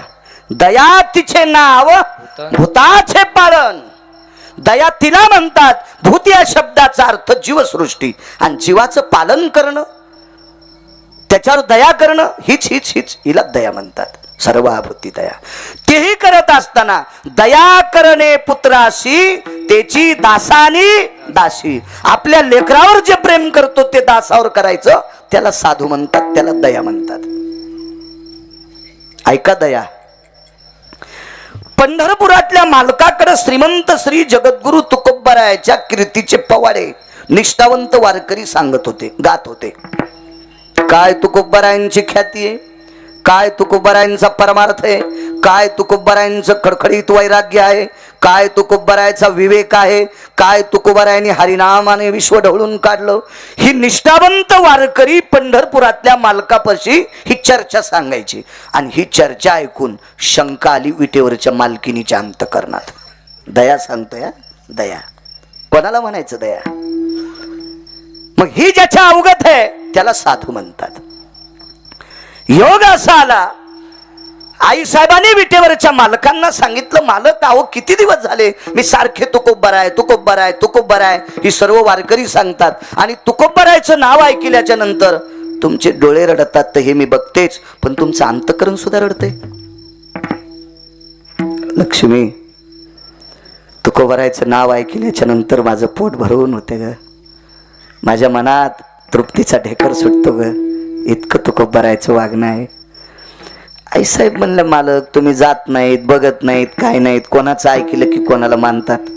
दया तिचे नाव, भूताचे पालन. दया तिला म्हणतात. भूत या शब्दाचा अर्थ जीवसृष्टी, आणि जीवाचं पालन करणं, त्याच्यावर दया करणं, हीच हीच हीच हिला दया म्हणतात. सर्वाभूती दया. तेही करत असताना दया करणे पुत्राशी, त्याची दासानी दासी. आपल्या लेकरावर जे प्रेम करतो ते दासावर करायचं, त्याला साधू म्हणतात, त्याला दया म्हणतात. ऐका दया. पंढरपुरातल्या मालकाकडे श्रीमंत श्री जगद्गुरु तुकोबरायाच्या कीर्तीचे पवाडे निष्ठावंत वारकरी सांगत होते, गात होते. काय तुकोबरायांची ख्याती आहे, काय तुकोबरायांचा परमार्थ आहे, काय तुकोबरायांचं खडखडीत वैराग्य आहे, काय तुकोबरायाचा विवेक आहे, काय तुकोबरायांनी हरिनामाने विश्व ढवळून काढलं. ही निष्ठावंत वारकरी पंढरपुरातल्या मालकापाशी ही चर्चा सांगायची. आणि ही चर्चा ऐकून शंका आली विटेवरच्या मालकिनीच्या अंतकरणात. दया सांगतोय, दया कोणाला म्हणायचं? दया. मग ही ज्याच्या अवगत आहे त्याला साधू म्हणतात. योग असा आला, आई साहेबांनी विटेवरच्या मालकांना सांगितलं, मालक अहो किती दिवस झाले मी सारखे तुकोबराय तुकोबराय तुकोबराय ही सर्व वारकरी सांगतात, आणि तुकोबरायचं नाव ऐकल्याच्या नंतर तुमचे डोळे रडतात तर हे मी बघतेच, पण तुमचं अंतकरण सुद्धा रडते. लक्ष्मी, तुकोबरायचं नाव ऐकल्याच्या नंतर माझं पोट भरवून होते ग, माझ्या मनात तृप्तीचा ढेकर सुटतो ग. इतकं तुकोबरायचं वागणं आहे. आईसाहेब म्हणलं, मालक तुम्ही जात नाहीत, बघत नाहीत, काय नाहीत, कोणाचं ऐकलं की कोणाला मानतात.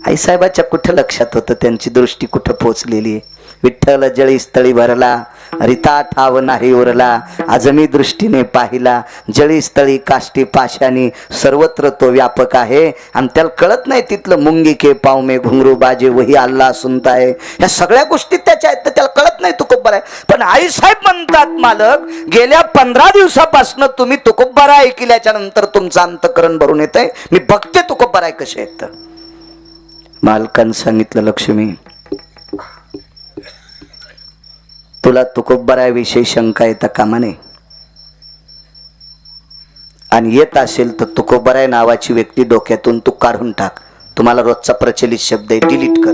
आईसाहेबाच्या कुठं लक्षात होतं, त्यांची दृष्टी कुठं पोचलेली आहे. विठ्ठल जळी स्थळी भरला, रिता ठाव नाही उरला, आजमी दृष्टीने पाहिला, जळी स्थळी काष्टी पाशानी, सर्वत्र तो व्यापक आहे. आणि त्याला कळत नाही तिथलं मुंगी के पाव में घुंगरू बाजे वही अल्लाह सुनता है. या सगळ्या गोष्टी त्याच्या आहेत, त्याला कळत नाही तुकोबराय. पण आईसाहेब म्हणतात, मालक गेल्या 15 दिवसापासून तुम्ही तुकोबराय ऐकल्याच्या नंतर तुमचं अंतकरण भरून येत आहे, मी बघते तुकोबराय कसे आहेत. मालकानं सांगितलं, लक्ष्मी तुला तुकोबरायाविषयी शंका येता कामा नये, आणि येत असेल तर तुकोबराय नावाची व्यक्ती डोक्यातून तू काढून टाक. तुम्हाला रोजचा प्रचलित शब्द आहे, डिलीट कर.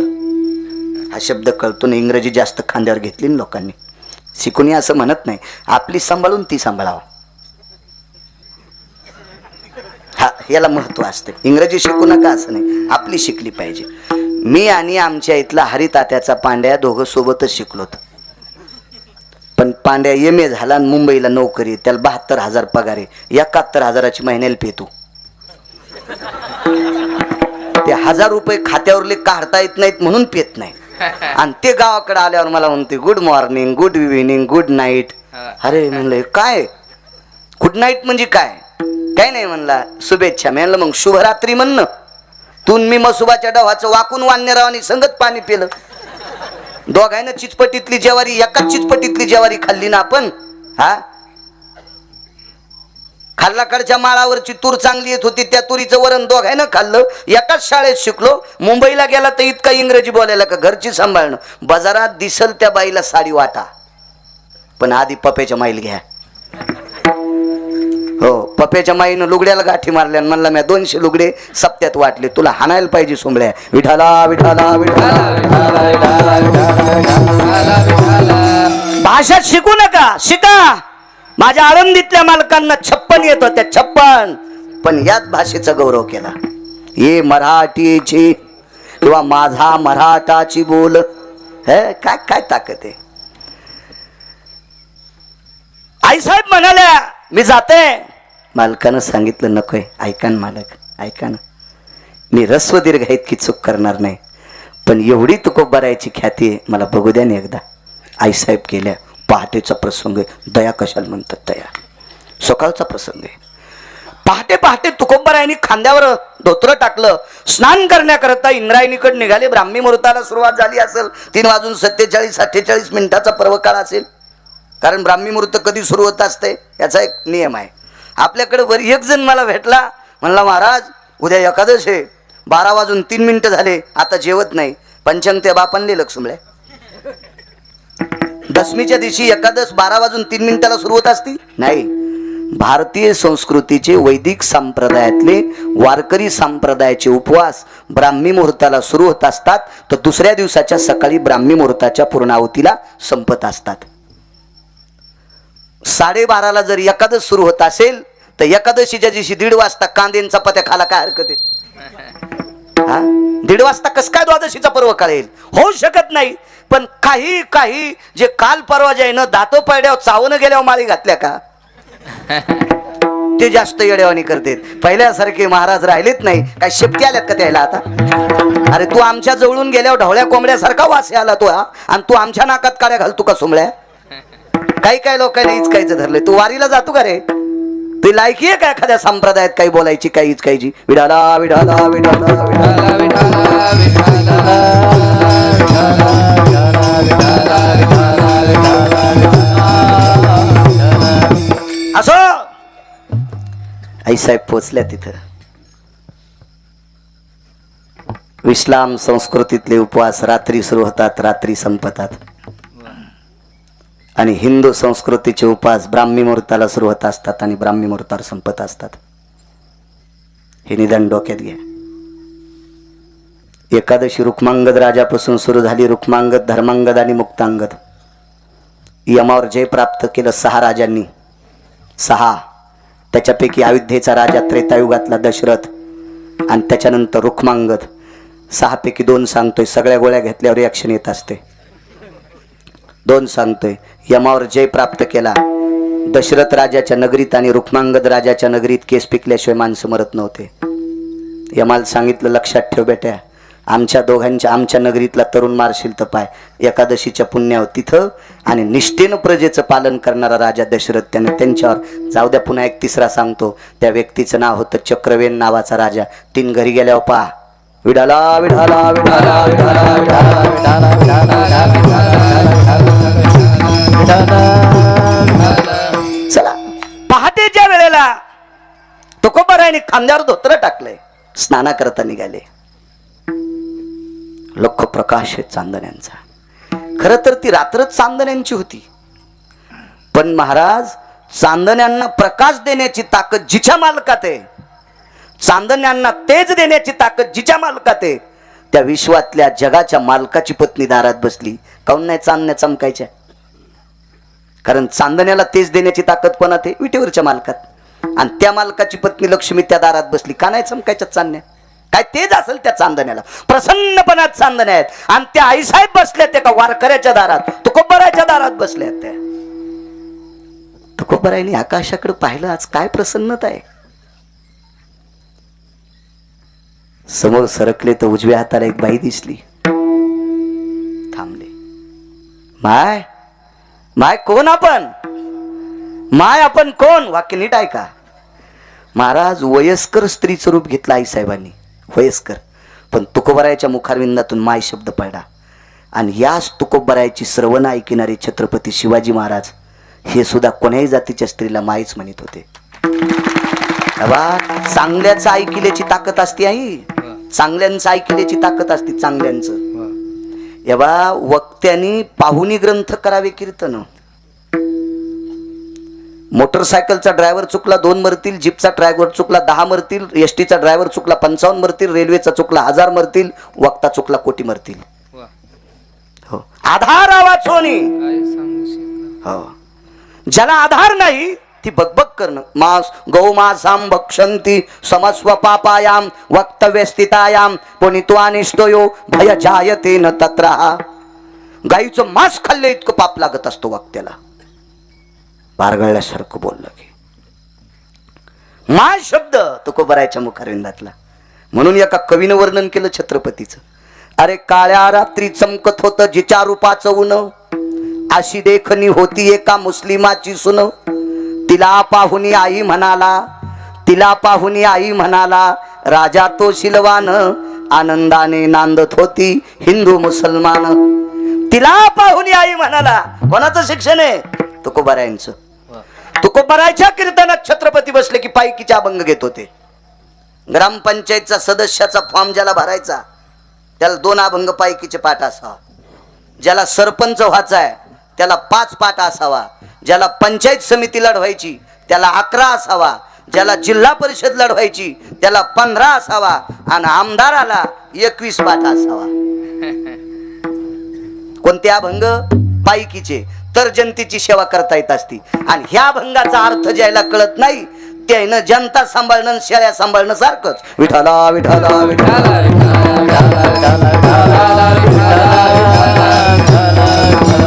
हा शब्द कळतो ना, इंग्रजी जास्त खांद्यावर घेतली ना लोकांनी. शिकून असं म्हणत नाही, आपली सांभाळून ती सांभाळावा, हा याला महत्व असते. इंग्रजी शिकू नका असं नाही, आपली शिकली पाहिजे. मी आणि आमच्या इथला हरितात्याचा पांड्या दोघं सोबतच शिकलोत. पण पांड्या MA झाला आणि मुंबईला नोकरी, त्याला 72,000 पगार आहे, 71,000ची महिन्याला पेतो. ते 1,000 रुपये खात्यावरले काढता येत नाहीत म्हणून पेत नाही. आणि ते गावाकडे आल्यावर मला म्हणते good morning, good evening, good night. अरे म्हणलं काय गुड नाईट म्हणजे काय? काय नाही म्हणला शुभेच्छा. मी म्हणलं मग शुभरात्री म्हणणं. तू मी मसुबाच्या डवाचं वाकून वान्यरावानी संगत पाणी पिलं. दोघांना चिचपटीतली ज्वारी, एकाच चिचपटीतली ज्वारी खाल्ली ना आपण. हा खाल्लाकडच्या माळावरची तूर चांगली येत होती, त्या तुरीचं वरण दोघांना खाल्लं. एकाच शाळेत शिकलो. मुंबईला गेला तर इतका इंग्रजी बोलायला का घरची सांभाळणं. बाजारात दिसल त्या बाईला साडी वाटा, पण आधी पप्याच्या माईल घ्या. हो, पप्याच्या माईनं लुगड्याला गाठी मारल्या. म्हणला मी 200 लुगडे सप्त्यात वाटले, तुला हाणायला पाहिजे सोंबळ्या. विठाला विठाला विठाला. भाषा शिकू नका, शिका. माझ्या आळंदीतल्या मालकांना 56 येत होत्या, 56, पण याच भाषेचा गौरव केला. हे मराठीची किंवा माझा मराठाची बोल, हे काय काय ताकद आहे. आईसाहेब म्हणाल्या मी जाते. मालकानं सांगितलं नकोय. ऐका ना मालक, ऐका ना, मी रस्व दीर्घ इतकी चूक करणार नाही, पण एवढी तुकोबारायची ख्याती आहे, मला बघू द्या ना एकदा. आईसाहेब गेल्या. पहाटेचा प्रसंग आहे. दया कशाला म्हणतात, दया सकाळचा प्रसंग आहे. पहाटे पहाटे तुकोबारायांनी खांद्यावर धोत्र टाकलं. स्नान करण्याकरता इंद्रायणीकडे निघाले. ब्राह्मी मुहूर्ताला सुरुवात झाली असेल. 3:47-48 मिनिटाचा पर्व काळ असेल, कारण ब्राह्मी मुहूर्त कधी सुरू होत असते याचा एक नियम आहे. आपल्याकडे वर एक जण मला भेटला, म्हणला महाराज उद्या एकादश आहे, 12:03 झाले, आता जेवत नाही. पंचांग त्या बापांनी लक्ष्मले. दशमीच्या दिवशी एकादश 12:03 सुरू होत असती? नाही. भारतीय संस्कृतीचे वैदिक संप्रदायातले वारकरी संप्रदायाचे उपवास ब्राह्मी मुहूर्ताला सुरू होत असतात, तर दुसऱ्या दिवसाच्या सकाळी ब्राह्मी मुहूर्ताच्या पूर्णाहुतीला संपत असतात. 12:30ला जर एकादश सुरू होत असेल तर एकादशीच्या दिवशी 1:30 वाजता कांदेंचा पत्या खाला काय हरकत आहे? 1:30 वाजता कस काय द्वादशीचा पर्व कळेल? होऊ शकत नाही. पण काही काही जे काल परवा जे ना दातो पडल्यावर चावून गेल्यावर माळी घातल्या का, ते जास्त येडेवानी करतात. पहिल्यासारखे महाराज राहिलेत नाही. काय शेपटी आल्यात का त्याला आता? अरे तू आमच्या जवळून गेल्यावर ढवळ्या कोंबड्यासारखा वास आला तो, आणि तू आमच्या नाकात काड्या घालतो का सोमळ्या? काही काही लोकांना इचकायचं धरलंय. तू वारीला जातो का रे? ती लायकी आहे का एखाद्या संप्रदायात काही बोलायची, काही इचकायची? विडाला विडाला विडाला विडाला विडाला. असो आईसाहेब पोचल्या तिथं. इस्लाम संस्कृतीतले उपवास रात्री सुरू होतात, रात्री संपतात, आणि हिंदू संस्कृतीचे उपवास ब्राह्मी मुहूर्ताला सुरू होत असतात आणि ब्राह्मी मुहूर्तावर संपत असतात. हे निदान डोक्यात घ्या. एकादशी रुक्मांगद राजापासून सुरू झाली. रुक्मांगद, धर्मांगद आणि मुक्तांगद. यमावर जय प्राप्त केलं 6 राजांनी. 6, त्याच्यापैकी अयोध्येचा राजा त्रेतायुगातला दशरथ, आणि त्याच्यानंतर रुक्मांगद. 6 पैकी 2 सांगतोय. सगळ्या गोळ्या घेतल्यावर रिॲक्शन येत असते. 2 सांगतोय. यमावर जय प्राप्त केला दशरथ राजाच्या नगरीत, आणि रुक्मांगद राजाच्या नगरीत केस पिकल्याशिवाय माणसं मरत नव्हते. यमाला सांगितलं लक्षात ठेव बेट्या, आमच्या दोघांच्या आमच्या नगरीतला तरुण मारशील तर पाय. एकादशीच्या पुण्यावर तिथं, आणि निष्ठेनं प्रजेचं पालन करणारा राजा दशरथ, त्याने त्यांच्यावर जाऊ द्या. पुन्हा एक 3रा सांगतो. त्या व्यक्तीचं नाव होतं चक्रवेन नावाचा राजा. 3 घरी गेल्यावर पहा. विडाला विडाला विडाला विडाला विडाला विडाला. चला, पहाटेच्या वेळेला तुकोबारायांनी खांद्यावर धोत्र टाकलंय. स्नाना करता निघाले. लख प्रकाश आहे चांदण्यांचा. खर तर ती रात्रच चांदण्यांची होती, पण महाराज चांदण्यांना प्रकाश देण्याची ताकद जिच्या मालकात आहे, चांदण्यांना तेज देण्याची ताकद जिच्या मालकात आहे, त्या विश्वातल्या जगाच्या मालकाची पत्नी दारात बसली. काऊन नाही चांदण्या चमकायच्या? कारण चांदण्याला तेज देण्याची ताकद कोणात आहे? विटेवरच्या मालकात. आणि त्या मालकाची पत्नी लक्ष्मी त्या दारात बसली. का नाही चमकायच्या चांदण्या? काय तेज असेल त्या चांदण्याला? प्रसन्नपणात चांदण्या आहेत. आणि त्या आईसाहेब बसल्या त्या का वारकऱ्याच्या दारात, तुकोबाराच्या दारात बसल्या त्या. तुकोबारायांनी आकाशाकडे पाहिलं. आज काय प्रसन्नता आहे. समोर सरकले तर उजव्या हाताला एक बाई दिसली. थांबले. माय माय कोण आपण? माय आपण कोण? वाक्य नीट ऐका. महाराज वयस्कर स्त्रीचं रूप घेतलं आईसाहेबांनी. वयस्कर, पण तुकोबारायाच्या मुखारविंदातून माय शब्द पडला. आणि याच तुकोबारायाची श्रवण ऐकणारे छत्रपती शिवाजी महाराज हे सुद्धा कोण्याही जातीच्या स्त्रीला माईच म्हणत होते. तेव्हा चांगल्याचं ऐकल्याची ताकद असते आई, चांगल्यांचं ऐकल्याची ताकद असते चांगल्यांचं. एव्हा वक्त्यांनी पाहुणी ग्रंथ करावे कीर्तन. मोटरसायकलचा ड्रायव्हर चुकला 2 मरतील, जीपचा ड्रायव्हर चुकला 10 मरतील, एसटीचा ड्रायव्हर चुकला 55 मरतील, रेल्वेचा चुकला 1000 मरतील, वक्ता चुकला कोटी मरतील. हो, आधार वाचोनी. हो, ज्याला आधार नाही ती बकबक करणं. मांस गौमासाम भक्षंती समस्व पापायाम वक्तव्य स्थितायाम पुनित्वानिष्टयो भय जायते न तत्र. गाईचं मांस खाल्ले इतकं पाप लागत असतो वक्त्याला. बारगळल्यासारखं बोललं की माय शब्द तुकोबरायच्या मुखारिंदातला. म्हणून एका कवीनं वर्णन केलं छत्रपतीचं. अरे काळ्या रात्री चमकत होतं जिच्या रूपाचं ऊन, अशी देखणी होती एका मुस्लिमाची सुन. तिला पाहुनी आई म्हणाला, तिला पाहुनी आई म्हणाला, राजा तो शिलवान, आनंदाने नांदत होती हिंदू मुसलमान. तिला पाहुनी आई म्हणाला. कोणाचं शिक्षण आहे? तुकोबारायांचं. तुकोबारायच्या कीर्तनात छत्रपती बसले की पायकीचा अभंग घेत होते. ग्रामपंचायतचा सदस्याचा फॉर्म ज्याला भरायचा त्याला 2 अभंग पायकीचे पाठ असावा. ज्याला सरपंच व्हायचा आहे त्याला 5 पाठ असावा. ज्याला पंचायत समिती लढवायची त्याला 11 असावा. ज्याला जिल्हा परिषद लढवायची त्याला 15 असावा. आणि आमदाराला 21 पाठ असावा. कोणते अभंग? पायकीचे. तर जनतेची सेवा करता येत असती. आणि ह्या अभंगाचा अर्थ ज्याला कळत नाही त्यानं जनता सांभाळणं शेळ्या सांभाळणं सारखंच. विठाला विठाला विठाला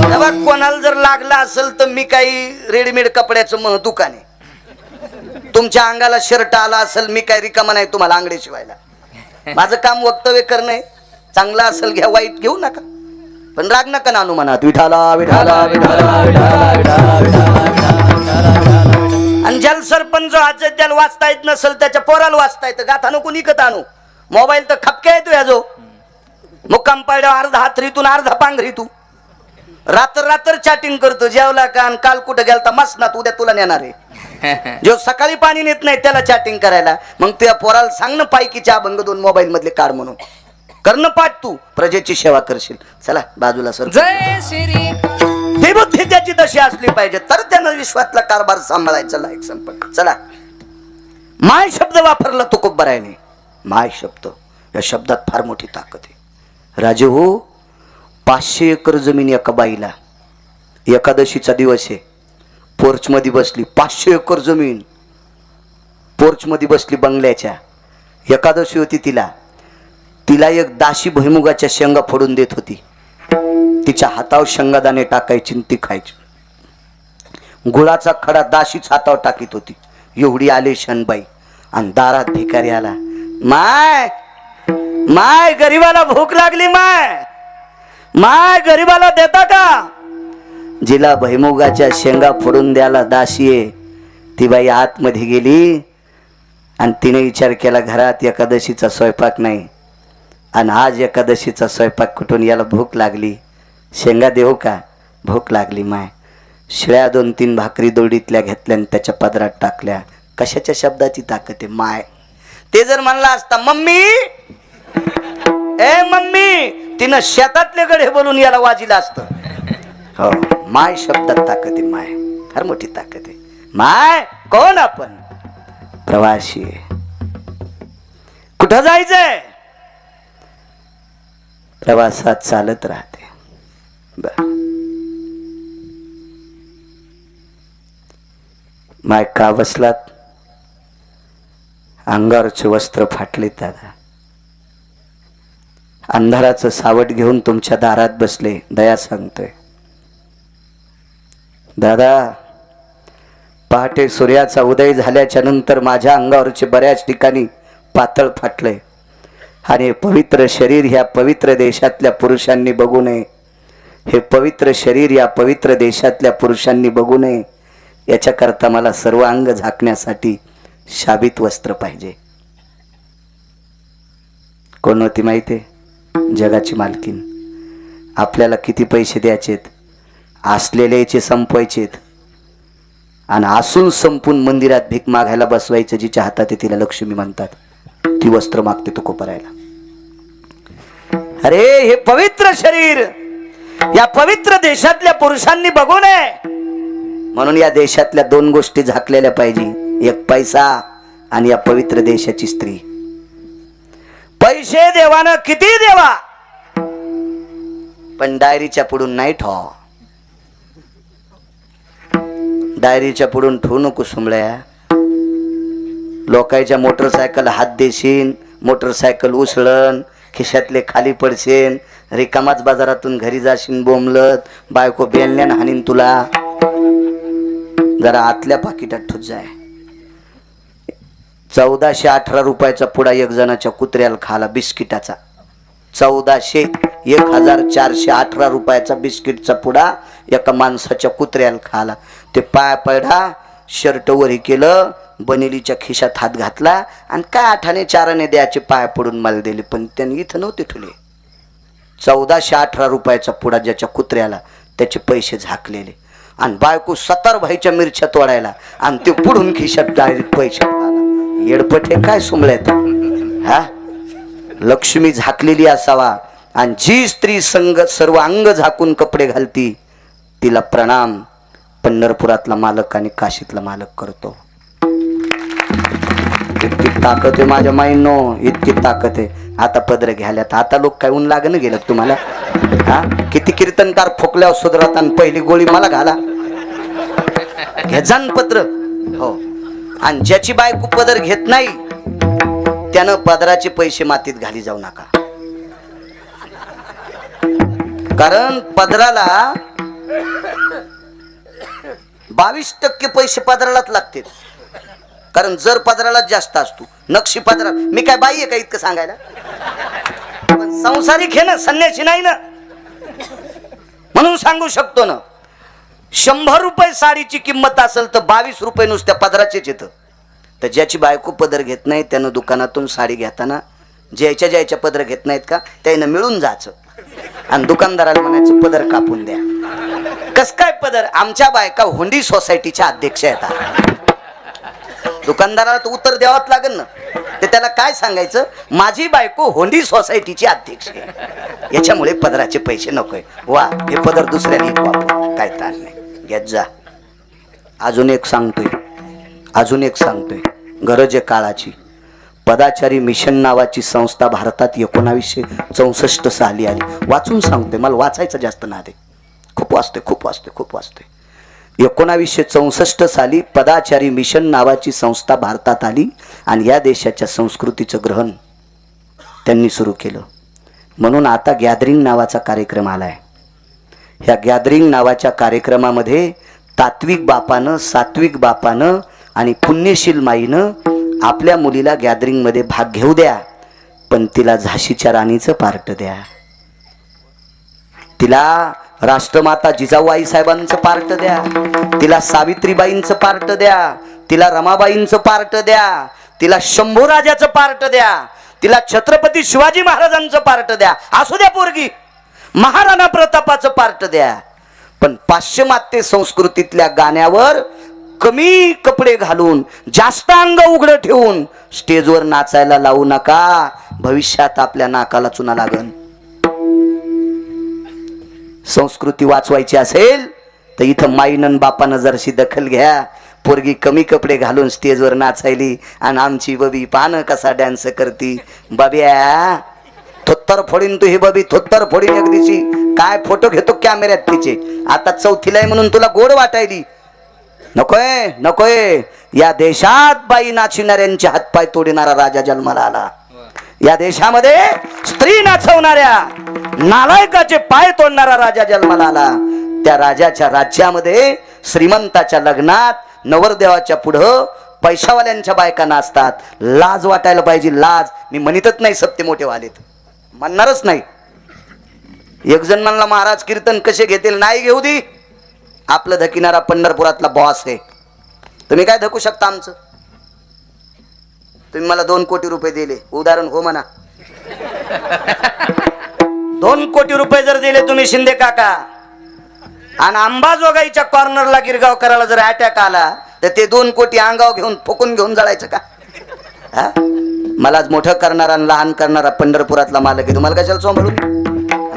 तेव्हा कोणाला जर लागला असेल तर मी काही रेडीमेड कपड्याचं दुकान आहे. तुमच्या अंगाला शर्ट आला असेल मी काही रिकामा नाही तुम्हाला आंगडे शिवायला. माझं काम वक्तव्य करणं आहे. चांगलं असेल घ्या, वाईट घेऊ नका, पण राग नका नानू मनात. विठाला विठाला विठाला. आणि ज्याला सरपंच त्याला वाचता येत नसेल त्याच्या पोराला वाचता येतं. गाथा नको निकत आणू. मोबाईल तर खपक्या येतो या जो मुक्काम पाड्या अर्धा हातरीतून अर्धा पांघरीतू. रात्र चॅटिंग करतो. जेवला का काल कुठं गेलता मसनात उद्या तुला नेणार आहे. जो सकाळी पाणी नेत नाही त्याला चॅटिंग करायला. मग त्या पोराला सांग ना पायकीच्या अभंग 2 मोबाईल मधले काढ म्हणून. कर्ण पाठ तू प्रजेची सेवा करशील. चला बाजूला सर. जय श्री. ती बुद्धी त्याची तशी असली पाहिजे तर त्यानं विश्वातला कारभार सांभाळायचा लायक संपन्न. चला. माय शब्द वापरला तुकोबारायाने. माय शब्द या शब्दात फार मोठी ताकद आहे. राजे हो, 500 एकर जमीन एका बाईला. एकादशीचा दिवस आहे. पोर्च मध्ये बसली. 500 एकर जमीन पोर्च मध्ये बसली बंगल्याच्या. एकादशी होती तिला. तिला एक दाशी भुईमुगाच्या शेंगा फोडून देत होती. तिच्या हातावर शेंगादाणे टाकायची आणि ती खायची. गुळाचा खडा दाशीच हातावर टाकीत होती. एवढी आलेशान बाई. आणि दारात भिकारी आला. माय माय गरीबाला भूक लागली. माय माय गरीबाला देता का? जिला भुईमुगाच्या शेंगा फोडून द्यायला दाशी आहे ती बाई आतमध्ये गेली आणि तिने विचार केला घरात एकादशीचा स्वयंपाक नाही आणि आज एकादशीचा स्वयंपाक कुठून, याला भूक लागली, शेंगा देऊ का? भूक लागली माय. शिळ्या 2-3 भाकरी दोडीतल्या घेतल्या आणि त्याच्या पदरात टाकल्या. कशाच्या शब्दाची ताकद आहे माय. ते जर म्हणला असता मम्मी ए मम्मी, तिनं शेतातले गडे बोलून याला वाजिला असतं. हो, माय शब्दात ताकद आहे. माय फार मोठी ताकद आहे. माय कोण? आपण प्रवासी. कुठं जायचंय? प्रवासात चालत राहते. माय का बसलात? अंगावरचे वस्त्र फाटले दादा. अंधाराचं सावट घेऊन तुमच्या दारात बसले. दया सांगतोय दादा. पहाटे सूर्याचा उदय झाल्याच्या नंतर माझ्या अंगावरचे बऱ्याच ठिकाणी पातळ फाटले. आणि पवित्र शरीर ह्या पवित्र देशातल्या पुरुषांनी बघू नये. हे पवित्र शरीर या पवित्र देशातल्या पुरुषांनी बघू नये याच्याकरता मला सर्व अंग झाकण्यासाठी शाबित वस्त्र पाहिजे. कोण होती माहिती? जगाची मालकीन. आपल्याला किती पैसे द्यायचेत? असलेल्याचे संपवायचेत आणि असून संपून मंदिरात भीक मागायला बसवायचं. जिच्या हातात आहे तिला लक्ष्मी म्हणतात. ती वस्त्र मागते तो कोपरायला. अरे हे पवित्र शरीर या पवित्र देशातल्या पुरुषांनी बघू नये म्हणून या देशातल्या दोन गोष्टी झाकलेल्या पाहिजे. एक पैसा आणि या पवित्र देशाची स्त्री. पैसे देवानं किती देवा पण डायरीच्या पुढून नाही ठेवा. डायरीच्या पुढून ठेवू नको सुमळ्या. लोकांच्या मोटरसायकल हात देशील, मोटरसायकल उसळण, खिशातले खाली पडशील, रिकामाच बाजारातून घरी जाशील बोंबलत, बायको बेलण्यान हानीन तुला. जरा आतल्या पाकिटात ठेवत जाय. 1418 रुपयाचा पुडा एक जणाच्या कुत्र्याला खाला बिस्किटाचा. 1418 रुपयाचा बिस्किटचा पुडा एका माणसाच्या कुत्र्याला खाला. ते पाय पडा शर्ट वरी केलं, बनेलीच्या खिशात हात घातला आणि काय आठाने चाराने द्यायचे पाय पडून मला दिले. पण त्यांनी इथं नव्हते ठेवले. 1418 रुपयाचा पुडा ज्याच्या कुत्र्याला त्याचे पैसे झाकलेले आणि बायको 70 भाईच्या मिरच्या तोडायला आणि ते पुढून खिशात डायरेक्ट पैसे आला. येडपट हे काय सुमळ्यात. हा लक्ष्मी झाकलेली असावा. आणि जी स्त्री संग सर्व अंग झाकून कपडे घालती तिला प्रणाम पंढरपुरातला मालक आणि काशीतला मालक करतो. इतकी ताकद आहे माझ्या माईंनो, इतकी ताकद आहे. आता पदर घ्याल्यात. आता लोक काय ऊन लागणं गेलं तुम्हाला. हा किती कीर्तनकार फोकल्यावर सुधरत आणि पहिली गोळी मला घाला घ्यान पत्र. हो आणि ज्याची बायको पदर घेत नाही त्यानं पदराचे पैसे मातीत घाली जाऊ नका. कारण पदराला 22% पैसे पदरालाच लागतील. कारण जर पदराला जास्त असतो नक्षी पदरा. मी काय बाई आहे का इतकं सांगायला. पण संसारिक हे ना, संन्यासी नाही ना, म्हणून सांगू शकतो ना. 100 रुपये साडीची किंमत असेल तर 22 रुपये नुसत्या पदराचेच येतं. तर ज्याची बायको पदर घेत नाही त्यानं दुकानातून साडी घेताना ज्याच्या पदर घेत नाहीत का त्यानं मिळून जायचं आणि दुकानदाराला म्हणायचं पदर कापून द्या. कस काय पदर. आमच्या बायका हुंडी सोसायटीच्या अध्यक्ष आहेत. दुकानदाराला तर उत्तर द्यावंच लागेल ना. ते त्याला काय सांगायचं, माझी बायको हुंडी सोसायटीची अध्यक्ष आहे, याच्यामुळे पदराचे पैसे नकोय. वा हे पदर दुसऱ्याने वापर काय ताण नाही, घेत जा. अजून एक सांगतोय गरज आहे काळाची. पदाचारी मिशन नावाची संस्था भारतात 1964 साली आली. वाचून सांगतोय, मला वाचायचं जास्त नाद आहे. खूप वाचतोय 1964 साली पदाचारी मिशन नावाची संस्था भारतात आली आणि या देशाच्या संस्कृतीचं ग्रहण त्यांनी सुरू केलं. म्हणून आता गॅदरिंग नावाचा कार्यक्रम आलाय. ह्या गॅदरिंग नावाच्या कार्यक्रमामध्ये तात्विक बापानं, सात्विक बापानं आणि पुण्यशील माईनं आपल्या मुलीला गॅदरिंग मध्ये भाग घेऊ द्या, पण तिला झाशीच्या राणीचं पार्ट द्या. तिला राष्ट्रमाता जिजाऊ आई साहेबांचं पार्ट द्या, तिला सावित्रीबाईंचं पार्ट द्या, तिला रमाबाईंचं पार्ट द्या, तिला शंभू राजाचं पार्ट द्या, तिला छत्रपती शिवाजी महाराजांचं पार्ट द्या. असू द्या पोरगी, महाराणा प्रतापाचं पार्ट द्या. पण पाश्चिमात्य संस्कृतीतल्या गाण्यावर कमी कपडे घालून जास्त अंग उघड ठेवून स्टेजवर नाचायला लावू नका. भविष्यात आपल्या नाकाला चुना लागन. संस्कृती वाचवायची असेल तर इथं माईनं बापानं जरशी दखल घ्या. पोरगी कमी कपडे घालून स्टेजवर नाचायली आणि आमची बबी पानं कसा डान्स करती. बब्या थोत्तर फोडीन तू, ही बबी थोत्तर फोडीन एक दिवशी. काय फोटो घेतो कॅमेऱ्यात तिचे. आता 4थीला आहे म्हणून तुला गोड वाटायली. नकोय. या देशात बाई नाचिणाऱ्यांचे हातपाय तोडणारा राजा जन्माला आला. या देशामध्ये स्त्री नाचवणाऱ्या नालायकाचे पाय तोडणारा राजा जन्माला आला. त्या राजाच्या राज्यामध्ये श्रीमंताच्या लग्नात नवरदेवाच्या पुढं पैशावाल्यांच्या बायका नाचतात. लाज वाटायला पाहिजे, लाज. मी म्हणतच नाही सत्य मोठे वालेत, म्हणणारच नाही. एक जण म्हणला महाराज कीर्तन कसे घेतील. नाही घेऊ दे. आपलं धकिनारा पंढरपुरातला बॉस आहे. तुम्ही काय धकू शकता आमचं. तुम्ही मला 2 कोटी रुपये दिले, उदाहरण हो म्हणा. 2 कोटी रुपये जर दिले तुम्ही शिंदे काका आणि अंबाजोगाईच्या कॉर्नरला गिरगाव करायला जर अटॅक आला तर ते 2 कोटी अंगाव घेऊन फुकून घेऊन जायचं का? हा? मलाच मोठं करणारा आणि लहान करणारा पंढरपुरातला मालक आहे. तुम्हाला कशाला सांभाळून?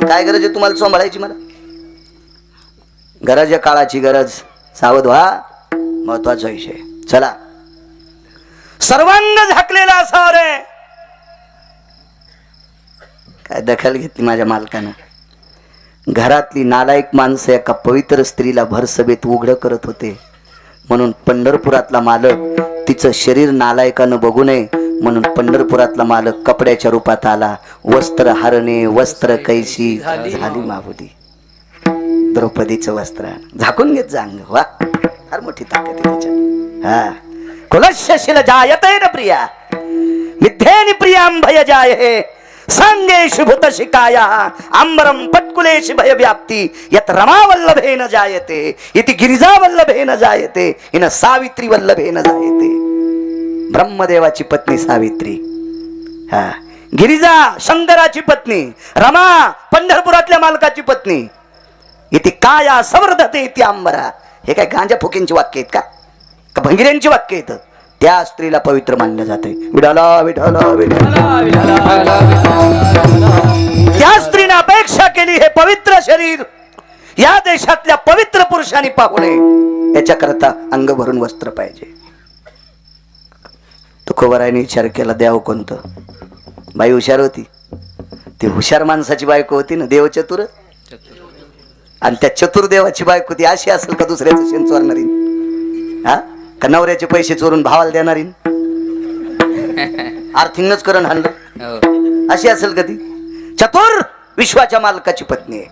काय गरज आहे तुम्हाला सांभाळायची? मला गरज आहे, काळाची गरज. सावध व्हा, महत्वाचा विषय. चला, सर्वांग झाकलेला असावं रे. काय दखल घेतली माझ्या मालकानं. घरातली नालायक माणसं एका पवित्र स्त्रीला भर सभेत उघड करत होते, म्हणून पंढरपुरातला मालक तिचं शरीर नालायकानं बघू नये म्हणून पंढरपुरातला मालक कपड्याच्या रूपात आला. वस्त्र हरणे वस्त्र कैशी झाली माहुली. द्रौपदीचं वस्त्र झाकून घेत जा अंग. वा, फार मोठी ताकद आहे त्याच्यात. हा, कुलशशील जायते न प्रिया मिथ्येनि प्रियां भय जाये सांगेश भूत शिकाया अंबरम पटकुलेश भय व्याप्ती यत रमा वल्लभेन जायते इति गिरिजा वल्लभेन जायते इन सावित्री वल्लभेन जायते. ब्रह्मदेवाची पत्नी सावित्री, हा, गिरिजा शंकराची पत्नी, रमा पंढरपुरातल्या मालकाची पत्नी. इति काया संवर्धते इति अंबरा. हे काय गांजा फुकींची वाक्य आहेत का भंगिऱ्यांची वाक्य आहेत? त्या स्त्रीला पवित्र मानलं जाते. विठाला विठाला विठाला. त्या स्त्रीने अपेक्षा केली हे पवित्र शरीर या देशातल्या पवित्र पुरुषांनी पाहू नये, याच्याकरता अंग भरून वस्त्र पाहिजे. तुकोबारायने विचार केला, द्यावं कोणतं? बाई हुशार होती. ती हुशार माणसाची बायको होती ना, देव चतुर. आणि त्या चतुर्देवाची बायको ती अशी असेल का दुसऱ्याचं शेण चोरणारी? हा, का नवऱ्याचे पैसे चोरून भावाला देणारी? आर्थिंगच करण हाणलं अशी असेल का ती? चतुर विश्वाच्या मालकाची पत्नी आहे.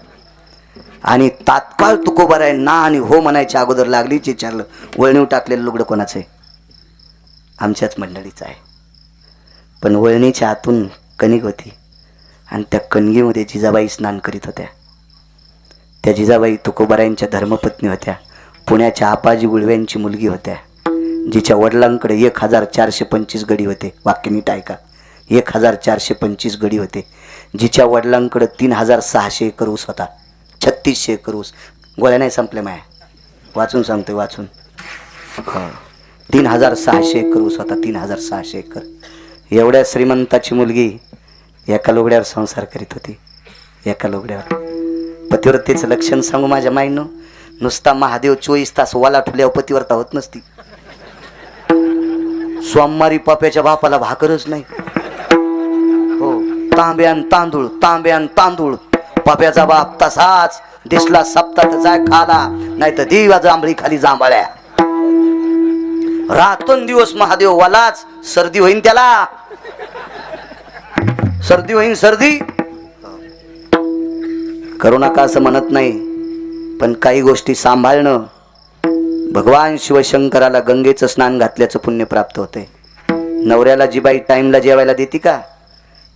आणि तात्काळ तुकोबाराय ना आणि हो म्हणायच्या अगोदर लागलीच विचारलं, वळणीव टाकलेलं लुगडं कोणाचं आहे? आमच्याच मंडळीचं आहे. पण वळणीच्या आतून कणिक होती आणि त्या कणगीमध्ये जिजाबाई स्नान करीत होत्या. त्या जिजाबाई तुकोबारायांच्या धर्मपत्नी होत्या. पुण्याच्या आपाजी गुळव्यांची मुलगी होत्या, जिच्या वडिलांकडे 1425 गडी होते. वाक्य नीट ऐका, 1425 गडी होते. जिच्या वडिलांकडे 3600 एकर ऊस होता. 3600 एकर ऊस. गोळ्या नाही संपल्या माया, वाचून सांगतोय वाचून. 3600 एकर ऊस होता. 3600 एकर. एवढ्या श्रीमंताची मुलगी एका लुगड्यावर संसार करीत होती. एका लुगड्यावर. पतिव्रतेचं लक्षण सांगू माझ्या माईनं, नुसता महादेव 24 तास वाला ठुल्यावर पतिव्रता होत नसती. सोमवारी पप्याच्या बापाला भाकरच नाही. हो, तांब्यान तांदूळ, तांब्यान तांदूळ. पप्याचा बाप तसाच दिसला सप्तात जाय खाला, नाही तर दिवा जांभळी खाली जांभळ्या. रात्रंदिवस महादेव वालाच. सर्दी होईन त्याला, सर्दी होईन सर्दी. करू नका असं म्हणत नाही, पण काही गोष्टी सांभाळणं. भगवान शिवशंकराला गंगेचं स्नान घातल्याचं पुण्य प्राप्त होते. नवऱ्याला जी बाई टाइमला जेवायला देते का,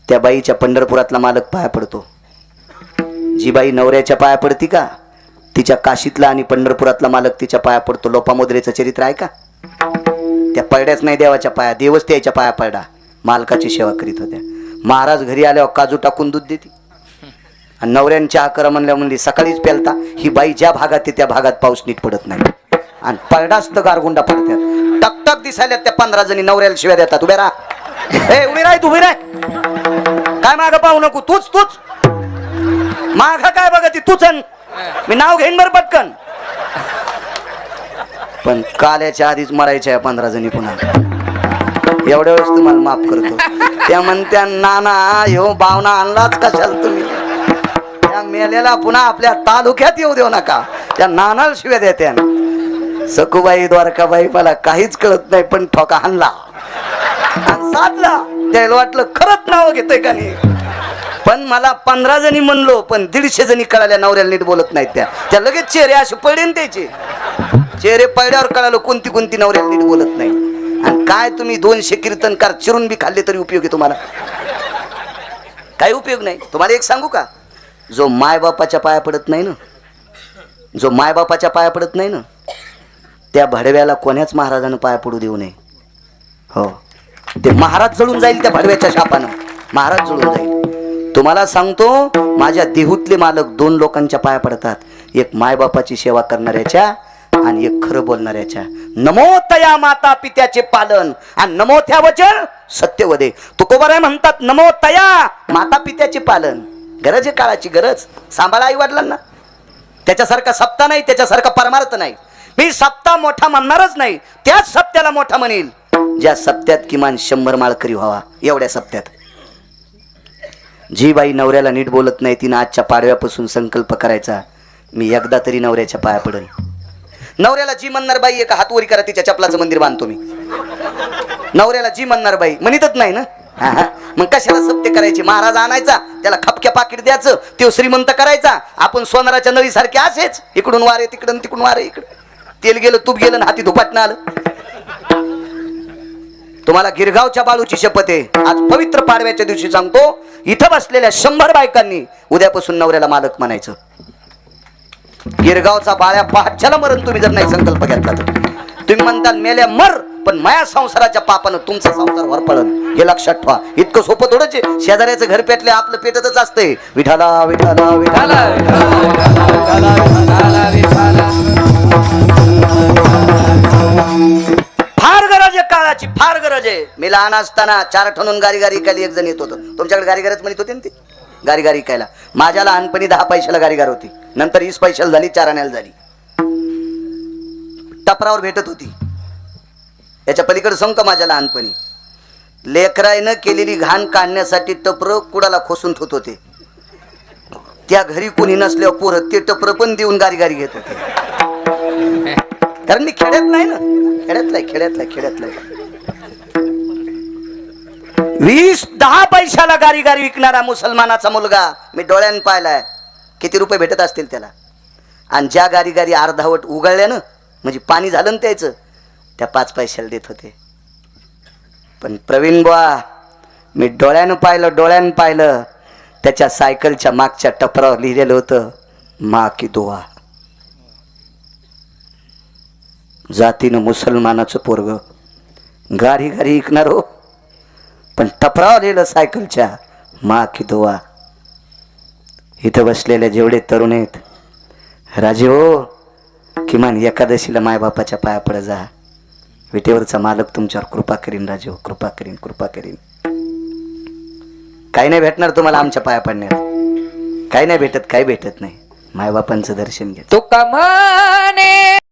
त्या बाईच्या पंढरपुरातला मालक पाया पडतो. जी बाई नवऱ्याच्या पाया पडती का, तिच्या काशीतला आणि पंढरपुरातला मालक तिच्या पाया पडतो. लोपामुद्रेचं चरित्र आहे का? त्या पडल्याच नाही देवाच्या पाया, देवच त्याच्या पाया पडला. मालकाची सेवा करीत होत्या. महाराज घरी आल्यावर काजू टाकून दूध देते. आणि नवऱ्यांच्या आकरा म्हणल्या म्हणली सकाळीच पेलता. ही बाई ज्या भागात आहे त्या भागात पाऊस नीट पडत नाही आणि पडडाच तर गारगुंडा पडतात. टकटक दिसायला त्या 15 जणी नवऱ्याला शिव्या देतात. उभे राहा, हे उभी राह, तू उभी राह. काय मागं पाहू नको, तूच तूच माग काय बघा ती तूच. मी नाव घेईन बरं पटकन. पण काल्याच्या आधीच मरायच्या 15 जणी पुन्हा. एवढ्या वेळेस तुम्हाला माफ करतो. त्या म्हणत्या नाना ह्यो भावना आणलाच कशाला तुम्ही? त्या मेलेला पुन्हा आपल्या तालुक्यात येऊ देऊ नका. त्या नानाला शिव्या देत्या. सखूबाई द्वारकाबाई मला काहीच कळत नाही, पण ठोका हाणला आणि साधला. त्याला वाटलं खरंच नाव घेतोय का नाही. पण मला 15 जणी म्हणलो, पण 150 जणी कळाल्या नवऱ्याला नीट बोलत नाहीत. त्या लगेच चेहरे असे पडले ना त्याचे. चेहरे पडल्यावर कळालं कोणती कोणती नवऱ्याला नीट बोलत नाही. आणि काय तुम्ही 200 कीर्तनकार चिरून बी खाल्ले तरी उपयोग आहे तुम्हाला? काही उपयोग नाही. तुम्हाला एक सांगू का, जो मायबापाच्या पाया पडत नाही ना, जो मायबापाच्या पाया पडत नाही ना, त्या भडव्याला कोण्याच महाराजानं पाया पडू देऊ नये. हो, ते महाराज जळून जाईल त्या भडव्याच्या शापानं. महाराज जळून जाईल. तुम्हाला सांगतो, माझ्या देहूतले मालक दोन लोकांच्या पाया पडतात, एक मायबापाची सेवा करणाऱ्याच्या आणि एक खरं बोलणाऱ्याच्या. नमो तया माता पित्याचे पालन आणि नमो त्या वचन सत्यवदे. तुकोबाराय म्हणतात, नमो तया माता पित्याचे पालन. गरज आहे, काळाची गरज. सांभाळा आई वडिलांना. त्याच्यासारखा सप्ताह नाही, त्याच्यासारखा परमार्थ नाही. मी सप्ताह मोठा म्हणणारच नाही, त्याच सप्त्याला मोठा म्हणेल ज्या सप्त्यात किमान 100 माळकरी व्हावा. एवढ्या सप्त्यात जी बाई नवऱ्याला नीट बोलत नाही, तिनं आजच्या पाडव्यापासून संकल्प करायचा, मी एकदा तरी नवऱ्याच्या पाया पडेल. नवऱ्याला जी म्हणणार बाई, एका हातवरी करा, तिच्या चपलाचं मंदिर बांधतो मी. नवऱ्याला जी म्हणणार बाई म्हणतच नाही ना. मग कशाला सप्ते करायचे. महाराज आणायचा, त्याला खपक्या पाकिट द्यायचं, तो श्रीमंत करायचा. आपण सोनाराच्या नळीसारखे असेच, इकडून वारे तिकडून, तिकडून वारे इकडे. तेल गेलं, तूप गेलं, हाती धुपाटणं आलं. तुम्हाला गिरगावच्या बाळूची शपथ आहे. आज पवित्र पाडव्याच्या दिवशी सांगतो, इथं बसलेल्या 100 बायकांनी उद्यापासून नवऱ्याला मालक म्हणायचं. गिरगावचा बाळ्या पहाटच्याला मरण तुम्ही जर नाही संकल्प घेतला तर. तुम्ही म्हणता मेल्या मर, पण माया संसाराच्या पापानं तुमचा संसार वरपळन, हे लक्षात ठेवा. इतकं सोपं थोडंच आहे. शेजाऱ्याचं घर पेटले, आपलं पेटतच असतंय. विठाला विठाला विठाला. फार गरज आहे काळाची, फार गरज आहे. मी लहान असताना 4 ठणून गारी गारी इकायला एक जण येत होतं. तुमच्याकडे गारी गारच म्हणत होते ना, ती गारी गारी इकायला. माझ्या लहानपणी 10 पैशाला गारी गार होती, नंतर 20 पैशाला झाली, 4 आण्याला झाली. टपरावर भेटत होती. याच्या पलीकडे सांगू का, माझ्या लहानपणी लेकराईनं केलेली घाण काढण्यासाठी टपर कुडाला खोसून ठेवत होते. त्या घरी कोणी नसल्यावर पोरं ते टपर पण देऊन गारी गारी घेत होते. कारण मी खेड्यात नाही ना, खेड्यातला 10 पैशाला गारी गारी विकणारा मुसलमानाचा मुलगा मी डोळ्यानं पाहिलाय. किती रुपये भेटत असतील त्याला. आणि ज्या गारी गारी अर्धावट उगळल्यानं, म्हणजे पाणी झालं ना त्याचं, त्या 5 पैशाला देत होते. पण प्रवीण बुवा, मी डोळ्यानं पाहिलं, त्याच्या सायकलच्या मागच्या टपरावर लिहिलेलं होतं, मा की दुआ. जातीनं मुसलमानाचं पोरग गारी गारी ऐकणार हो, पण टपरावर लिहिलं सायकलच्या, मा की दुआ. इथं बसलेले जेवढे तरुण आहेत, राजे हो, किमान एकादशीला मायबापाच्या पाया पड जा. विटेवरचा मालक तुमच्यावर कृपा करीन राजे हो, कृपा करीन. काही नाही भेटणार तुम्हाला आमच्या पाया पडण्यात. काही नाही भेटत, काही भेटत नाही. मायबापांचं दर्शन घ्या. तुका म्हणे